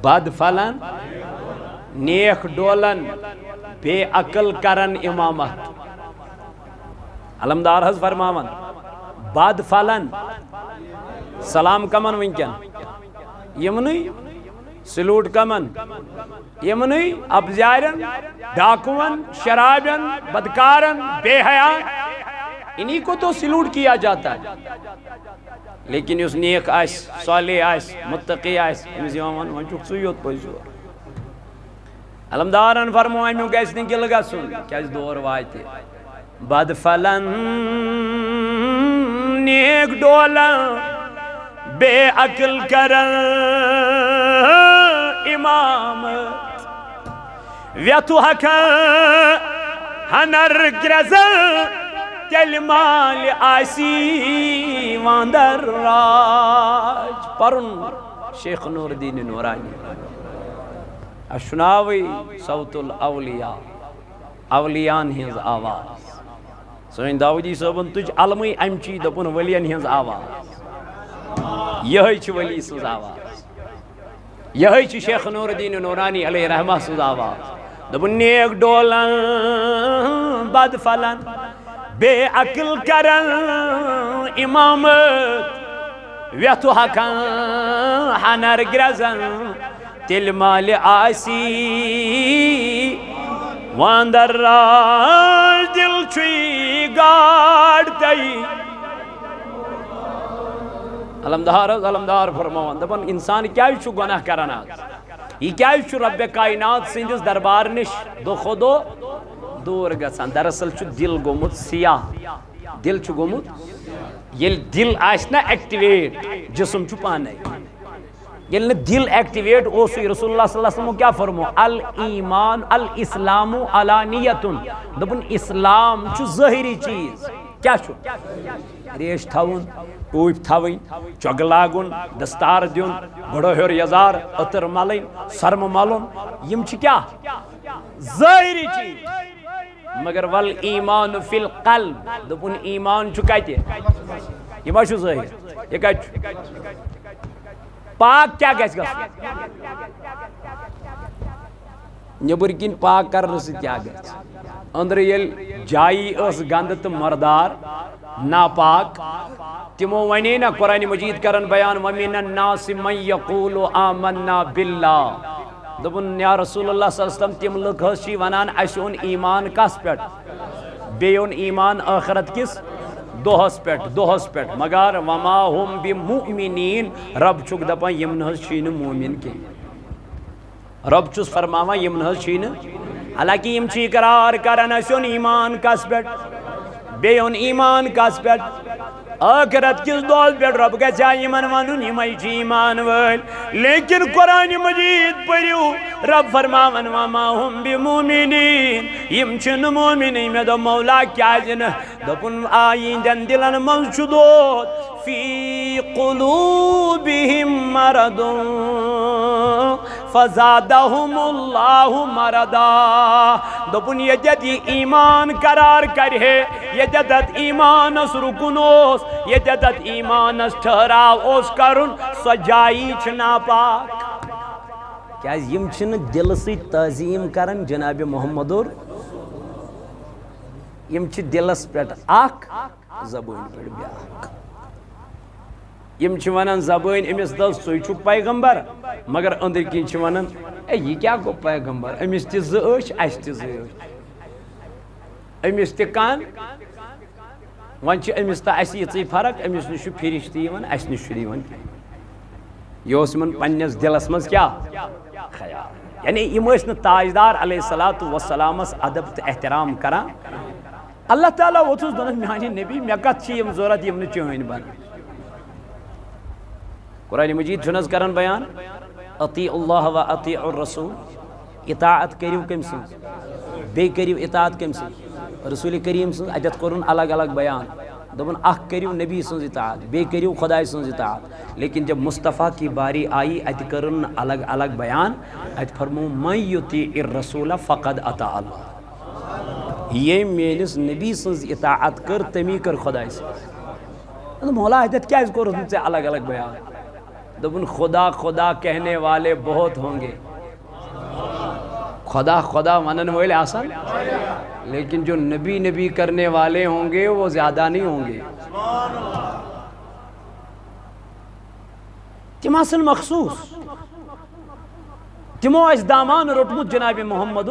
بد فلن نیک ڈولن بے عقل کرن امامت علمدار حض فرماون بد فلن سلام کمن ونکن یمنی سلوٹ کمن یمنی ابزارن ڈاکون شرابن بدکارن بے حیاء انہی کو تو سلوٹ کیا جاتا ہے لیکن اس نیک آس صالح آس متقی آس امس ون چک ثیوت پزور علمدارن فرمو امیو گیس نی گل گسن کیاز دور واتے بد فلن نیک ڈولن بے عقل کرن امامت ویتو حکا ہنر گرزن تیل مال آسی واندر راج پرن شیخ نور الدین نورانی اشناوی صوت الاولیاء اولیان ہنز آواز سوین داودی صاحبن تجھ علمی امچی دپن ولین ہنز آواز یہی چھ ولی سوز آواز یہی چھ شیخ نور الدین نورانی علیہ رحمہ سوز آواز دپن نیک ڈولن بد فلن بے عقل کرن امامت ویتو حکن ہنر گرزن تل مال آسی واندر راج دل چوی گاڑ تی علمدار فرماون دپن انسان کیا چھو گناہ کرنا یہ کیا چھو رب کائنات سندس دربار نش دو خودو دور گسان دراصل چھو دل گومت سیاہ دل چھو گومت یہ دل آسنا ایکٹیویٹ جسم چھو پانے یہ دل ایکٹیویٹ اوسوی رسول اللہ صلی اللہ علیہ وسلم کیا فرمو الایمان الاسلام علانیتن دپن اسلام چھو ظاہری چیز کیا چھو ریش تھاون ٹوپ تھاون چوگ لاگن دستار دیون بڑو ہور یزار اتر ملن سرم ملن یم چھ کیا ظاہری چیز مگر والایمان فی القلب دپن ایمان چھو کہتے یہ ما چھو ظاہر یہ کہتے پاک کیا گیس گا نبر کن پاک کرنے سے کیا گیس اندر یل جائی اس گندت مردار ناپاک تمو ونی نا قرآن مجید کرن بیان ومن الناس من یقول آمنا باللہ دبن یا رسول اللہ صلی اللہ علیہ وسلم تم لوگ ہشی ونان اشون ایمان کس پیٹ بیون ایمان آخرت کس دوہس پیٹ مگر وما ہم بمؤمنین رب چک دپا یمن شین مومن کے رب چس فرماوا یمن شین حالانکہ یم چی قرار کرن اشون ایمان کس پیٹ بیون ایمان کس پیٹ آخرت کس دوست پیٹ رب کا چاہیے من ونن یمائی چی ایمان ول لیکن قرآن مجید پڑھو رب فرماون وما ہم بمؤمنین یم چھن مومنی میں دو مولا کیا جن دپن آئین جن دلن من شدود فی قلوبہم مرض فزادہم اللہ مرضا دپن یجد ایمان قرار کرے یجد ایمان اس رکنوس یجد ایمان اس ٹھہراو اس کرن سجائی چھنا پاک کیا یم چھن دل سے تعظیم کرن جناب محمد یم چھ دلس پہ اخ زبان پہ بیاکھ یم چھ ونان زبان امس دل ژے چھُکھ پیغمبر مگر اندر کن چھ ونان اے یہ کیا گو پیغمبر امس تہ زٕ أچھ اس تہ زٕ أچھ امس تہ کان ون چھ امس تہ اس یژٕے فرق امس نش فرشتہ یوان اس نش چھُنہٕ یوان یہ اوس یمن پننس دلس مز کیا خیال یعنی یم ٲسۍ نہٕ تاجدار علیہ الصلوۃ والسلامس ادب تہ احترام کران اللہ تعالیٰ ووتھُس دونس میانہِ نبی مےٚ کتھ چھِ یم ضرورت یم نہٕ چٲنۍ بن قرآن مجید چھُنہٕ حظ کران بیان اطیعوا اللہ و اطیعوا الرسول اطاعت کٔرِو کٔمۍ سٕنٛز بیٚیہِ کٔرِو اطاعت کٔمۍ سٕنٛز رسول کریم سٕنٛز اتٮ۪تھ کوٚرُن الگ الگ بیان دوٚپُن اکھ کٔرِو نبی سٕنٛز اطاعت بیٚیہِ کٔرِو خۄداے سٕنٛز اطاعت لیکن جب مصطفیٰ کی باری آئی اتہِ کٔرٕن الگ الگ بیان اتہِ فرمو من یطیع الرسول فقد اطاع اللہ ییٚمۍ میٲنِس نبی سٕنٛز اطاعت کٔر تٔمی کٔر خۄداے سٕنٛز مولا اتٮ۪تھ کیٛازِ کوٚرُتھ نہٕ ژےٚ الگ الگ بیان دبن خدا خدا کہنے والے بہت ہوں گے خدا خدا ونن والے آسان لیکن جو نبی نبی کرنے والے ہوں گے وہ زیادہ نہیں ہوں گے تم آسن مخصوص تمو اس دامان رٹمت جناب محمد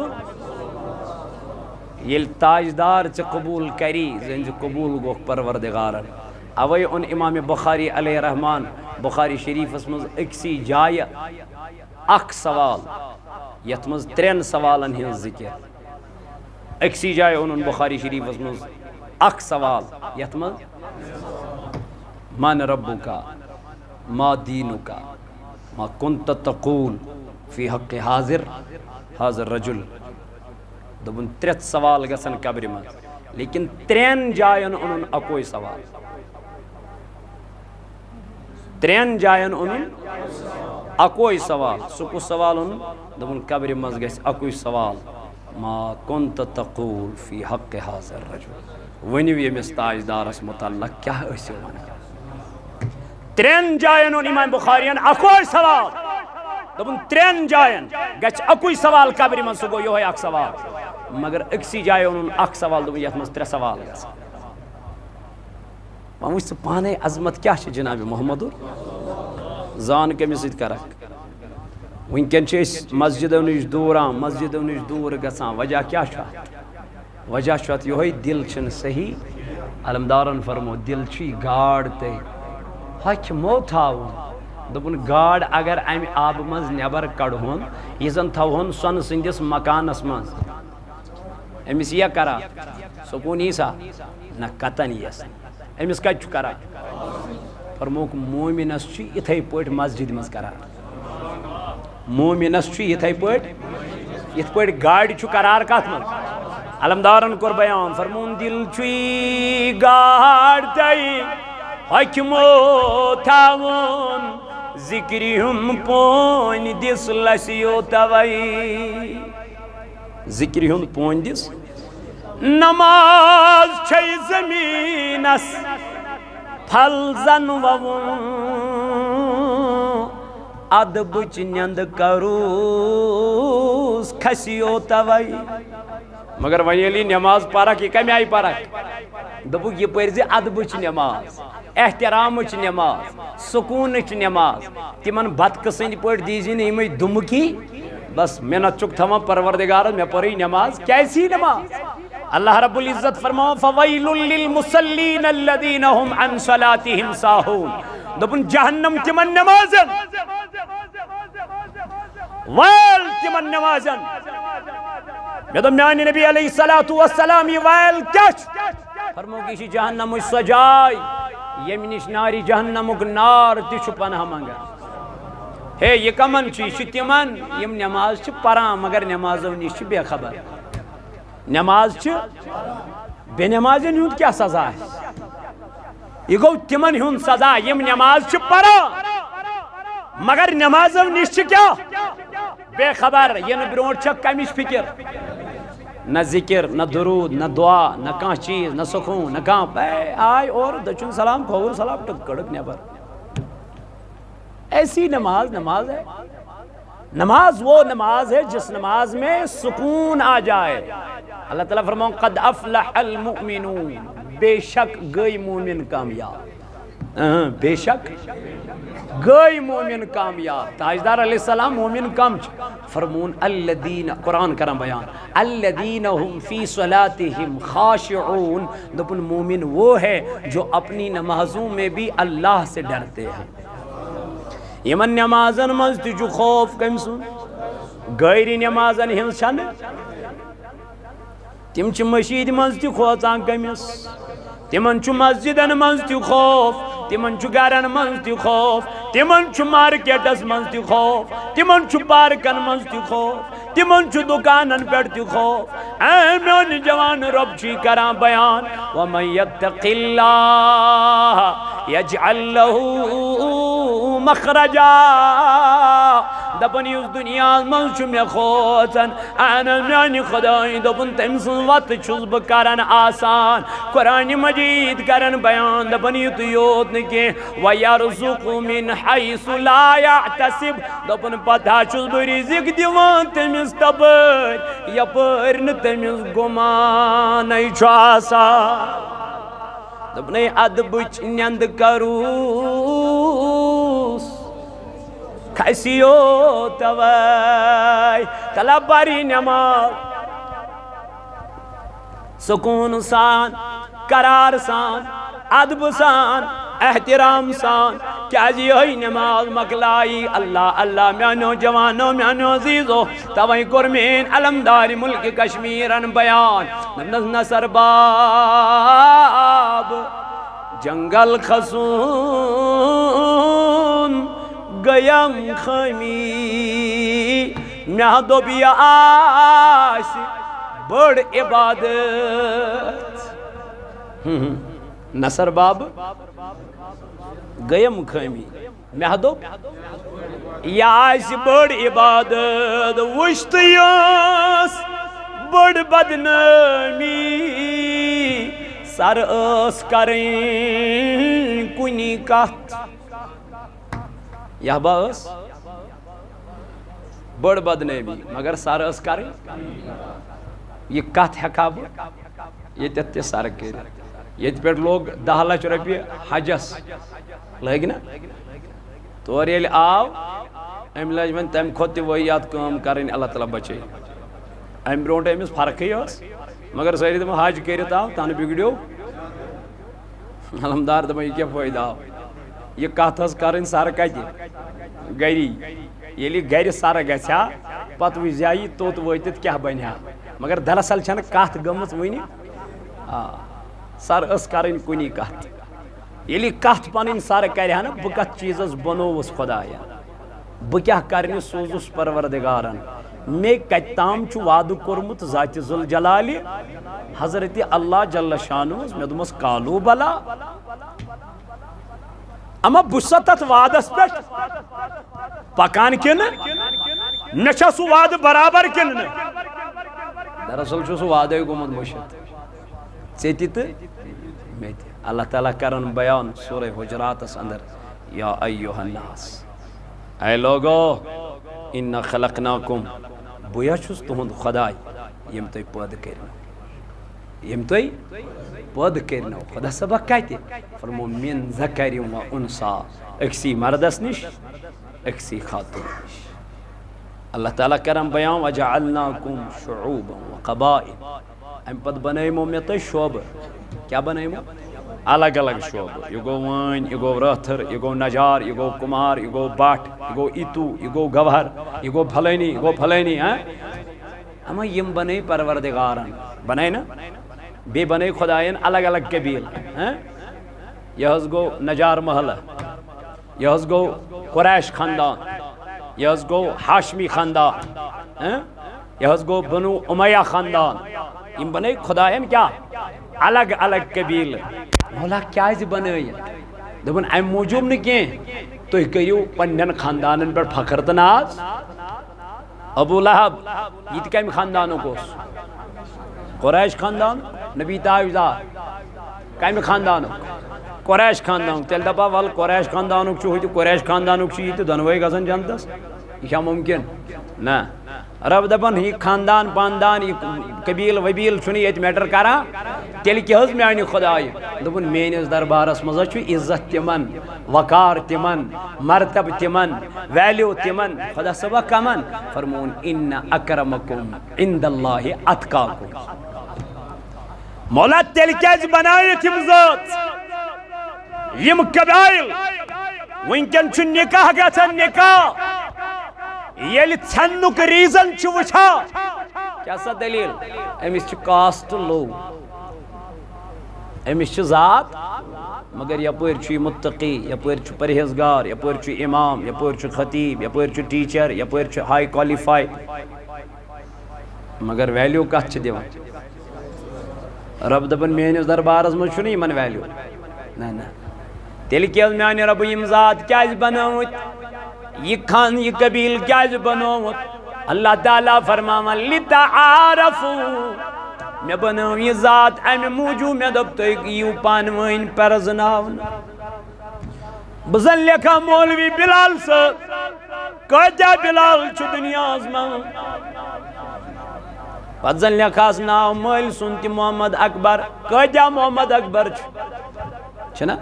یل تاجدار چ قبول کری زنج قبول گو پروردگارن اوے ان امام بخاری علیہ رحمان بخاری شریف مز اکسی جائے اخ سوال یت مز ترین سوالن ہن ذکر اکسی جائے ان بخاری شریف مز اخ سوال یت مز من ربکا ما دینکا ما کنت تقول فی حق حاضر رجل دبن ترت سوال گسن قبر مز لیکن ترین جائن ان اکوئی سوال ترین جائن ان اکوئی سوال سکو سوال ان دبن قبر مز گس اکوئی سوال ما کنت تقول فی حق حاضر رجل ونیو یمس تاجدارس متعلق کیا اسو ونان ترین جائن ان امام بخاریان اکوئی سوال دبن ترین جائن گچ اکوئی سوال قبر مز سگو یہ ہے اک سوال مگر اکسی جائے ان اک سوال دبن یت مز ترے سوال گس وچ پانے عظمت کیا چھ جناب محمد زان کمس سۭتۍ کرک ونکن چھ مسجدو نش دوران مسجدو نش دور گژھان وجہ کیا چھ وجہ چھ یہ دل چھن صحیح علمدارن فرمو دل چھ گاڑ تے ہچ مو تھاون دپن گاڑ اگر امہ آب مز نبر کڑہون یہ زن تھوہن سون سندس مکانس مز امس یہ کرا سکون یسا نہ قطن یس امس کت کرا فرموک مومنس اتھے پٹ مسجد مز کرا مومنس اتھے پٹ ات پٹ گاڑی قرار کت مز علمدارن کور بیان فرمون دل چھ گاڑ تے حکمو تھاون ذکری ہم پون دس لسیو توئی ذکری ہم پون دس نماز چھے زمینس پھل زن وون ادبچ نیند کروس کھسیو توئی مگر ونیلی نماز پارک یہ کمی آئی پارک دبک یہ پرزی ادبچ نماز احترامچ نماز سکونچ نماز تمن بدقسند پٹ دیزی نئی دمکی بس محنت چک تھما پروردگار میں پڑھی نماز کیسی نماز اللہ رب العزت فرماؤ فویل للمصلین الذین هم عن صلاتهم ساہون دبن جہنم تمن نمازن ویل تمن نمازن میں تو میانی نبی علیہ السلام یہ ویل کیچ فرمو کیشی جہنم سجائی یمنش ناری جہنمک نار تیچو پناہ منگا ہے یہ کمن چیز تمن یم نماز چھ پران مگر نمازو نش بے خبر نماز چھ بے نمازن ہند کیا سزا ہے یہ گو تمن ہند سزا یم نماز چھ پران مگر نمازو نش کیا بے خبر یہ برونٹ چھ کمش فکر نہ ذکر نہ درود نہ دعا نہ کان چیز نہ سکون نہ کان آئے اور دچن سلام کھور سلام ٹک کڑک نیبر ایسی نماز نماز ہے نماز وہ نماز ہے جس نماز میں سکون آ جائے اللہ تعالیٰ فرماؤں قد افلح المؤمنون، بے شک گئی مومن کامیاب، بے شک گئی مومن کامیاب۔ تاجدار علیہ السلام مومن کم فرمون الذین، قرآن کرم بیان، الذین ہم فی صلاتہم خاشعون، دپن مومن وہ ہے جو اپنی نمازوں میں بھی اللہ سے ڈرتے ہیں۔ یمن نمازن منز تجو خوف کم سن، غیر نمازن ہنس چھن، تم چھ مسجد منز تی کھوژان کمس، تمن چھ مسجدن منز تی خوف، تمن چھ گرن منز تی خوف، تمن چھ مارکیٹس منز تی خوف، تمن چھ پارکن منز تی خوف، تمن چھ دکانن پیٹھ تی خوف۔ اے میون جوان رب چھ کران بیان، ومن یتق اللہ یجعل لہ مخرجا، دپن اس دنیا منز چھ میں کھوژان، انا میانی خدای دپن تم سن وت چھس بہ کران آسان۔ قرآن مجید کرن بیان، دپن یت یوت نکی وَيَرْزُقُ مِنْ حَيْثُ لَا يَعْتَسِبْ، دپن پتہ چھس بہ رزق دیوان تمس تپر یپر نہ تمس گمانے چھ آسان۔ دپنے ادبچ نیند کروس کھسیو توئی، کلا باری نماز سکون سان، قرار سان، ادب سان، احترام سان، کیا جی ہوئی نماز مکلائی اللہ اللہ میانو جوانو میانو عزیزو، توئی کرمین علمدار ملک کشمیرن بیان، نصر باب جنگل خسون گیم خمی، میادو بیا آش بڑ عبادت، نصر باب گیم خمی میادو یا آش بڑ عبادت، وشت یاس بڑ بدنامی، سر اس کریں کنی کت، یہ باس بڑ بدنامی مگر سر اس کریں، یہ کت ہیکا بہ یہ تے سر کر، یہ پہ لوگ 10 لچھ رۄپیہِ حجس لگ نا، تور ییٚلہِ آو ام لج وۄنۍ تمہِ کھۄتہٕ تہِ وٲیات کٲم کرٕنۍ، اللہ تعالیٰ بچے ام برونٛٹھ أمِس فرقٕے ٲس، مگر سٲری دپان حج کٔرِتھ آو تنہٕ بگڑیو، علمدار دپان یہِ کیٛاہ فٲیدٕ آو، یہ کتھ ٲس کرٕنۍ سر کتہِ گری، ییٚلہِ گرِ سر گژھِ ہا پتہٕ وٕچھِ ہا یہِ توٚت وٲتِتھ کیٛاہ بنہِ ہا، مگر دراصل چھنہٕ کتھ گٔمٕژ وٕنہِ، سر ٲس کرٕنۍ کُنی کتھ، ییٚلہِ کتھ پنٕنۍ سر کرِ ہا نا بہٕ کتھ چیٖزس بنووُس خۄدایا، بہٕ کیٛاہ کرنہِ سوٗزُس پروردگارن، مےٚ کتہِ تام چھُ وعدٕ کوٚرمُت ذاتِ ذوالجلالہِ حضرت اللہ جل شانوس، مےٚ دوٚپمس کالو بلا، اما بہٕ چھُسا تتھ وعدس پٮ۪ٹھ پکان کِنہٕ مےٚ چھا سُہ وعدٕ برابر کِنہٕ نہٕ، دراصل چھُ سُہ وعدے گوٚمُت مٔشِتھ ژےٚ تہِ تہٕ مےٚ تہِ۔ اللہ تعالیٰ کرن بیان سورہ حجراتس اندر، یا ایوہ الناس، اے لوگو اِنَّا خَلَقْنَاكُمْ، بُیا چھُس تُہُنٛد خۄداے یِم تُہۍ پٲدٕ کٔرِنو، یِم تُہۍ پٲدٕ کٔرِنو، خۄدا صٲبا کتہِ، فرمو مِن ذَکَرٍ و اُنسا، أکسی مردس نِش أکسی خاتون نِش۔ اللہ تعالیٰ کرن بیان وَجَعَلْنَاكُمْ شُعُوبًا وَقَبَائِلَ، اَمہِ پتہٕ بنٲیمو مےٚ تۄہہِ شعبہٕ، کیٛاہ بنٲیمو الگ الگ شعبہٕ، یہِ گوٚو وٲنۍ، یہِ گوٚو رٲتھٕر، یہِ گوٚو نجار، یہِ گوٚو کُمار، یہِ گوٚو بٹ، یہِ گوٚو ایتو، یہِ گوٚو گوہر، یہِ گوٚو پھلٲنی، یہِ گوٚو پھلٲنی، اما یِم بنٲے پروردگارن، بنٲے نا، بیٚیہِ بنٲے خۄدایَن الگ الگ قبیٖلہٕ، یہِ حظ گوٚو نجار محلہٕ، یہِ حظ گوٚو قریش خاندان، یہِ حظ گوٚو ہاشمی خاندان، یہِ حظ گوٚو بنو امیہ خاندان، یِم بنٲے خۄدایَن کیٛاہ الگ الگ قبیٖلہٕ، مولا کیٛازِ بنٲیِتھ، دوٚپُن اَمہِ موٗجوٗب نہٕ کینٛہہ تُہۍ کٔرِو پننٮ۪ن خاندانن پٮ۪ٹھ فخر تہٕ ناز۔ ابو لہب یہِ تہِ کمہِ خاندانُک اوس، قریش خاندان، نبی تاجدار کمہِ خاندانُک، قریش خاندانُک، تیٚلہِ دپا ول قریش خاندانُک چھُ ہُہ تہِ قریش خاندانُک چھُ یہِ تہِ دۄنوَے گژھن جنتس، یہِ چھا مُمکِن، نہ، رب دپان یہ خاندان پاندان یہ قبیل وبیل چھُنہٕ ییٚتہِ میٹر کران تیٚلہِ کیٛاہ حظ میانہِ خۄدایہِ دوٚپُن میٲنِس دربارس منٛز چھُ عزت تِمن وقار تِمن مرتبہ تِمن ویلیو تِمن خدا صٲبا کمن فرمون ان اکرمکم عند اللہ اتقاکم مولا تیٚلہِ کیٛازِ بنٲیِتھ یِم ذات یِم قبائل وٕنکٮ۪ن چھُ نکاح گژھان نکاح ییٚلہِ ژھٮ۪ننُک ریٖزن چھُ وٕچھان کیٛاہ سا دلیٖل أمِس چھُ کاسٹ لو أمِس چھِ ذات مگر یپٲرۍ چھُ یہِ مُتقی یپٲرۍ چھُ پرہیزگار یپٲرۍ چھُ اِمام یپٲرۍ چھُ خطیب یپٲرۍ چھُ ٹیٖچر یپٲرۍ چھُ ہاے کوالیفاے مگر ویلیوٗ کتھ چھِ دِوان رب دپان میٲنِس دربارس منٛز چھُنہٕ یِمن ویلیوٗ نہ نہ تیٚلہِ کیٛاہ میانہِ ربہٕ یِم ذات کیٛازِ بنٲومٕتۍ یہ قبیل کیٛازِ بنومُت اللہ تعالیٰ فرماوان لِتَعَارَفُوا مےٚ بنٲو یہِ ذات امہِ موٗجوٗب مےٚ دوٚپ تُہۍ یِیِو پانہٕ ؤنۍ پرزناونہٕ بہٕ زن لیکھا مولوی بلال صٲب کۭتیاہ بلال چھُ دُنیاہس منٛز پتہٕ زن لیکھاس ناو مٲلۍ سُنٛد تہِ محمد اکبر کۭتیاہ محمد اکبر چھُنہ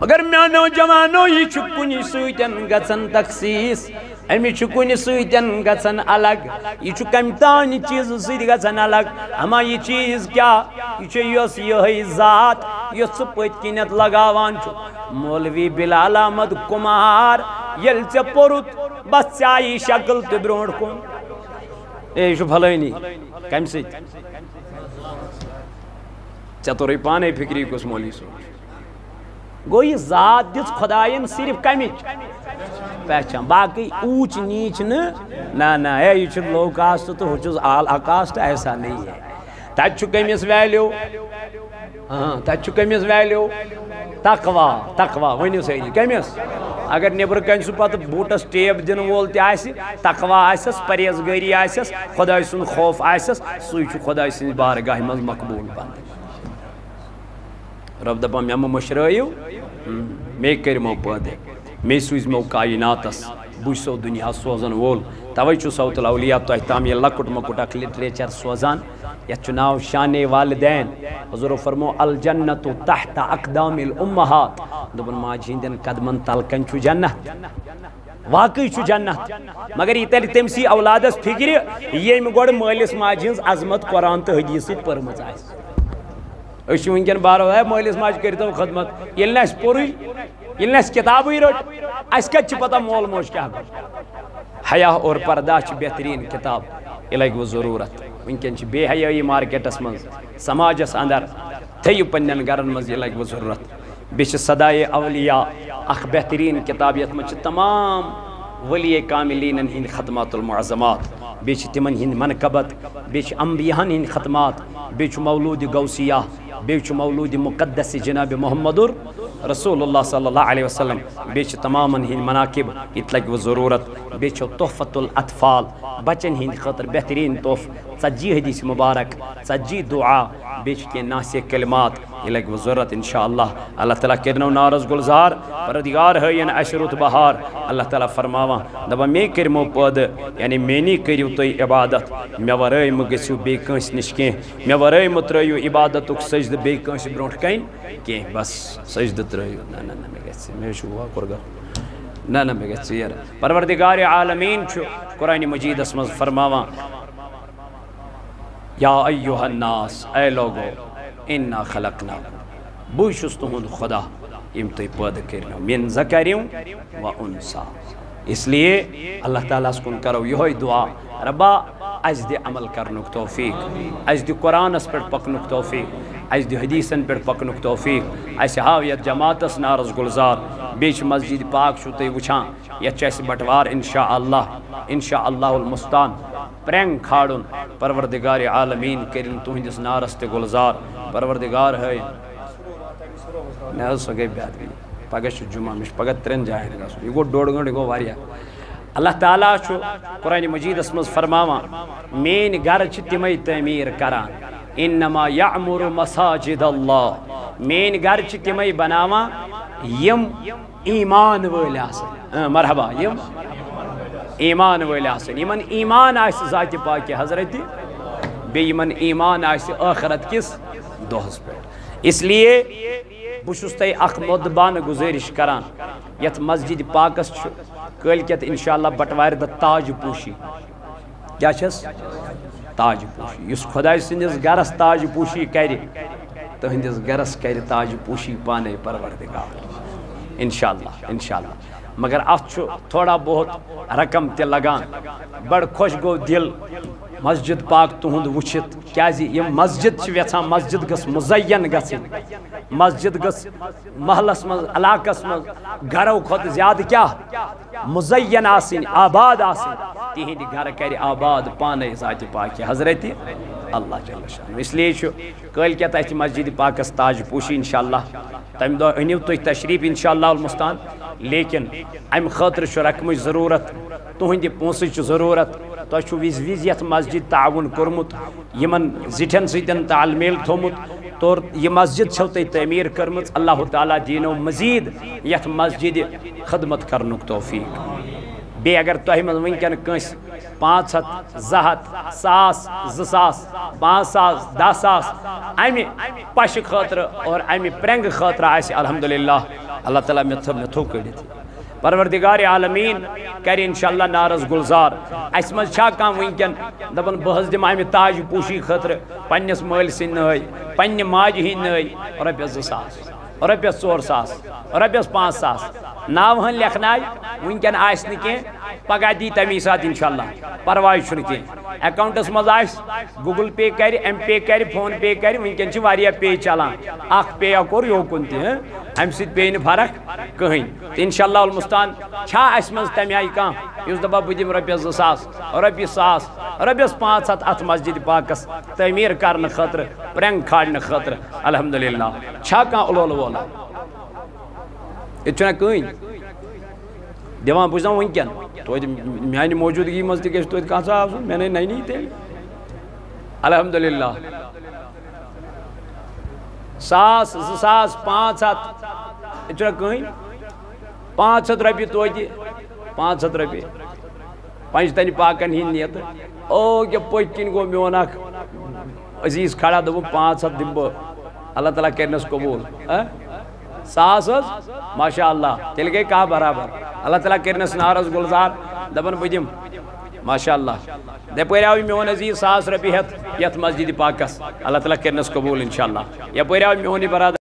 مگر میانو جوانو یہ چھُ کُنہِ سۭتۍ گژھان تخصیٖص أمِس چھُ کُنہِ سۭتۍ گژھان الگ یہ چھُ کمہِ تانۍ چیٖزٕ سۭتۍ گژھان الگ اما یہ چیٖز کیٛاہ یہ چھُ یۄس یِہٕے ذات یۄس ژٕ پٔتۍ کِنٮ۪تھ لگاوان چھُ مولوی بلال احمد کُمار ییٚلہِ ژےٚ پوٚرُتھ بس ژےٚ آیی شکل تہِ برونٛٹھ کُن اے یہِ چھُ فلٲنی کمہِ سۭتۍ ژےٚ توٚرُے پانے فکری کُس مولوی صٲب گو یہ ذات دِژ خۄدایَن صرف کمِچ پہچان باقی اونچ نیچ نہ اے یہ چھُ لو کاسٹ تو ہُہ چھُس اعلیٰ کاسٹ ایسا نہیں ہے تتہِ چھُ کٔمِس ویلیوٗ تتہِ چھُ کٔمِس ویلیوٗ تقوا ؤنِو سٲری کٔمِس اگر نیٚبرٕ کنہِ سُہ پتہٕ بوٗٹس ٹیپ دِنہٕ وول تہِ آسہِ تقوا آسٮ۪س پرہیزگٲری آسٮ۪س خۄداے سُنٛد خوف آسٮ۪س سُے چھُ خۄداے سٕنٛزِ بارگاہہِ منٛز مقبوٗل بنان رب دپان مےٚ مہٕ مٔشرٲیِو مے کٔرۍمو پٲدٕ مے سوٗزۍمو کایناتس بہٕ چھُسو دُنیا سوزن وول توے چھُ صوت الاولیاء تۄہہِ تام یہِ لۄکُٹ مۄکُٹ اکھ لِٹریچر سوزان یتھ چھُ ناو شانے والدین حضورو فرمو الجنت تحت اقدام الامہات دوٚپُن ماجہِ ہٕنٛدٮ۪ن قدمن تل کنہِ چھُ جنت واقعی چھُ جنت مگر یہِ ترِ تٔمسٕے اولادس فکرِ ییٚمۍ گۄڈٕ مٲلِس ماجہِ ہٕنٛز عظمت قرآن تہٕ حدیٖث سۭتۍ پٔرمٕژ آسہِ أسۍ چھِ وٕنکٮ۪ن بارو ہے مٲلِس ماجہِ کٔرۍتو خدمت ییٚلہِ نہٕ اَسہِ پوٚرُے ییٚلہِ نہٕ اَسہِ کِتابٕے رٔٹ اَسہِ کتہِ چھِ پتہ مول موج کیٛاہ گوٚو حیا اور پردہ چھِ بہتریٖن کِتاب یہِ لگہِ وۄنۍ ضروٗرت وٕنکٮ۪ن چھِ بے حیٲیی مارکیٹس منٛز سماجس اندر تھٲیِو پننٮ۪ن گرن منٛز یہِ لگہِ وۄنۍ ضروٗرت بیٚیہِ چھِ صدائے اولیاء اکھ بہتریٖن کِتاب یتھ منٛز چھِ تمام ولیے کاملینن ہٕنٛدۍ ختمات المعظمات بیٚیہِ چھِ تِمن ہٕنٛدۍ منقبت بیٚیہِ چھِ انبیاہن ہٕنٛدۍ ختمات بیٚیہِ چھُ مولوٗدِ غوثیہ بیٚیہِ چھُ مولوٗدِ مقدس جناب محمد رسول اللہ صلی اللہ علیہ وسلم بیٚیہِ چھِ تمامن ہٕنٛدۍ مناقب یہِ تہِ لگہِ وۄنۍ ضروٗرت بیٚیہِ چھُ تحفت الاطفال بچن ہٕنٛدِ خٲطرٕ بہتریٖن تحفہٕ 40 حدیث مبارک 40 دعا بیٚیہِ چھِ کینٛہہ ناصح کلمات یہِ لگہِ وۄنۍ ضروٗرت انشاء اللہ تعالیٰ کٔرنو نارس گُلزار پروردگار ہٲیِن اَسہِ رُت بہار اللہ تعالیٰ فرماوان دپان مے کٔرۍمو پٲدٕ یعنی میٛٲنی کٔرِو تُہۍ عبادت مےٚ ورٲے مہٕ گٔژھِو بیٚیہِ کٲنٛسہِ نِش کینٛہہ مےٚ ورٲے مہٕ ترٛٲیِو عبادتُک سجدٕ بیٚیہِ کٲنٛسہِ برونٛٹھ کَنہِ کینٛہہ بس سجدٕ ترٛٲیِو نہ مےٚ گژھِ مےٚ چھُ واکُر گژھُن نہ مےٚ گژھِ ژیر پروردگار عالمیٖن چھُ قرآنِ مجیٖدس منٛز فرماوان یا ایُّہا الناس اے لوگو انا خلقناکم بہٕ چھُس تُہُنٛد خۄدا ییٚمۍ تُہۍ پٲدٕ کٔرنو من ذکرٍ و انثیٰ اس لیے اللہ تعالیٰ ہس کُن کرو یِہوے دعا ربا اَسہِ دِ عمل کرنُک توفیٖق اَسہِ دِ قرآنس پٮ۪ٹھ پکنُک توفیٖق اَسہِ دِ حدیٖثن پٮ۪ٹھ پکنُک توفیٖق اَسہِ ہاو یتھ جماعتس نارس گُلزار بیٚیہِ چھِ مسجد پاک چھُو تُہۍ وٕچھان یتھ چھُ اَسہِ بٹوار انشاء اللہ المستان پرٛینٛگ کھالُن پروردگار عالمیٖن کٔرِنۍ تُہنٛدِس نارس تہِ گُلزار پروردگار ہٲیِن نہ حظ سۄ گٔے بہتری پگاہ چھُ جُمعہ مےٚ چھُ پگاہ 3 جاین گژھُن یہِ گوٚو 1.5 گٲنٛٹہٕ یہِ گوٚو واریاہ اللہ تعالیٰ چھُ قرآنِ مجیٖدس منٛز فرماوان میٛٲنۍ گرٕ چھِ تِمے تعمیٖر کران انما یعمر مساجد اللہ میٛٲنۍ گرٕ چھِ تِمے بناوان یِم ایمان وٲلۍ آسن مرحبا یِم ایمان وٲلۍ آسٕنۍ یِمن ایمان آسہِ ذاتہِ پاکہِ حضرت بیٚیہِ یِمن ایمان آسہِ ٲخرت کِس دۄہس پٮ۪ٹھ اس لیے بہٕ چھُس تۄہہِ اکھ مودبانہٕ گُزٲرِش کران یتھ مسجد پاکس چھُ کٲلکٮ۪تھ انشاءاللہ بٹوارِ دۄہ تاج پوٗشی کیٛاہ چھَس تاج پوٗشی یُس خۄداے سٕنٛدِس گرس تاج پوٗشی کرِ تٕہنٛدِس گرس کرِ تاج پوٗشی پانے پروردگار انشاءاللہ مگر اتھ چھُ تھوڑا بہت رقم تہِ لگان بڑٕ خۄش گوٚو دل مسجد پاک تُہُنٛد وٕچھِتھ کیٛازِ یِم مسجد چھِ یژھان مسجد گٔژھ مُزین گژھٕنۍ مسجد گٔژھ محلس منٛز علاقس منٛز گرو کھۄتہٕ زیادٕ کیٛاہ مُزین آسٕنۍ آباد آسٕنۍ تِہنٛدِ گرٕ کرِ آباد پانے ذاتہِ پاکہِ حضرت اللہ جل شانہ اس لیے چھُ کٲلکٮ۪تھ اَتہِ مسجد پاکس تاج پوٗشی انشاءاللہ تمہِ دۄہ أنِو تُہۍ تشریٖف انشاءاللہ المستان لیکن امہِ خٲطرٕ چھُ رقمٕچ ضروٗرت تُہنٛدِ پونٛسٕچ چھِ ضروٗرت تۄہہِ چھُ وِزِ وِزِ یتھ مسجد تعاوُن کوٚرمُت یِمن زِٹھٮ۪ن سۭتۍ تال میل تھوٚمُت اور یہِ مسجد چھو تۄہہِ تعمیٖر کٔرمٕژ اللہ تعالیٰ دیٖنو مزیٖد یتھ مسجد خدمت کرنُک توفیٖق بیٚیہِ اگر تۄہہِ منٛز وٕنکٮ۪ن کٲنٛسہِ 500 200 ساس 2000 5000 10,000 امہِ پشہِ خٲطرٕ اور امہِ پرٛنٛگہٕ خٲطرٕ آسہِ الحمدللہ اللہ تعالیٰ مےٚ تھوٚو کٔڑِتھ پروردگار عالمیٖن کرِ انشاءاللہ نارس گُلزار اسہِ منٛز چھا کانٛہہ وٕنکٮ۪ن دپان بہٕ حظ دِمہٕ امہِ تاج پوٗشی خٲطرٕ پننِس مٲلۍ سٕنٛدۍ نٲے پننہِ ماجہِ ہٕنٛدۍ نٲے رۄپیس 2000 رۄپیس 4000 رۄپیس 5000 ناو ہن لیکھنایہِ وٕنکٮ۪ن آسہِ نہٕ کینٛہہ پگاہ دی تمی ساتہٕ انشاءاللہ پرواے چھُنہٕ کینٛہہ اکاؤنٹس منٛز آسہِ گوٗگل پے کرِ ایم پے کرِ فون پے کرِ وٕنکٮ۪ن چھِ واریاہ پے چلان اکھ پے کوٚر یوکُن تہِ امہِ سۭتۍ پیٚیہِ نہٕ فرق کٕہٕنۍ تہٕ انشاءاللہ المستان چھا اسہِ منٛز تمہِ آیہِ کانٛہہ یُس دپان بہٕ دِمہٕ رۄپیس 2000 رۄپیہِ 100 رۄپیس 500 اتھ مسجد پاکس تعمیٖر کرنہٕ خٲطرٕ پرٛنٛگ کھالنہٕ خٲطرٕ الحمدللہ چھا کانٛہہ اولولہٕ وولہٕ ییٚتہِ چھُنہ کٕہٕنۍ دِوان بہٕ چھُس دپان وٕنکٮ۪ن توتہِ میانہِ موجوٗدگی منٛز تہِ گژھِ توتہِ کانٛہہ آسُن مےٚ ننی تیٚلہِ الحمدللہ 1000 2000 500 ییٚتہِ چھُنہ کٕہٕنۍ 500 رۄپیہِ توتہِ 500 رۄپیہِ پنٛجتنہِ پاکن ہِنٛدۍ نیتہٕ او کیٛاہ پٔتۍ کِنۍ گوٚو میون اکھ عزیٖز کھڑا دوٚپُن 500 دِمہٕ بہٕ اللہ تعالیٰ کٔرنس قبوٗل 100 حظ ماشاء اللہ تیٚلہِ گٔے کاہ برابر اللہ تعالیٰ کٔرنس نارس گُلزار دپان بہٕ دِمہٕ ماشاء اللہ یپٲرۍ آو میون عزیٖز 100 رۄپیہِ ہٮ۪تھ یتھ مسجد پاکس اللہ تعالیٰ کٔرنس قبوٗل انشاء اللہ یپٲرۍ آو میون یہِ برادر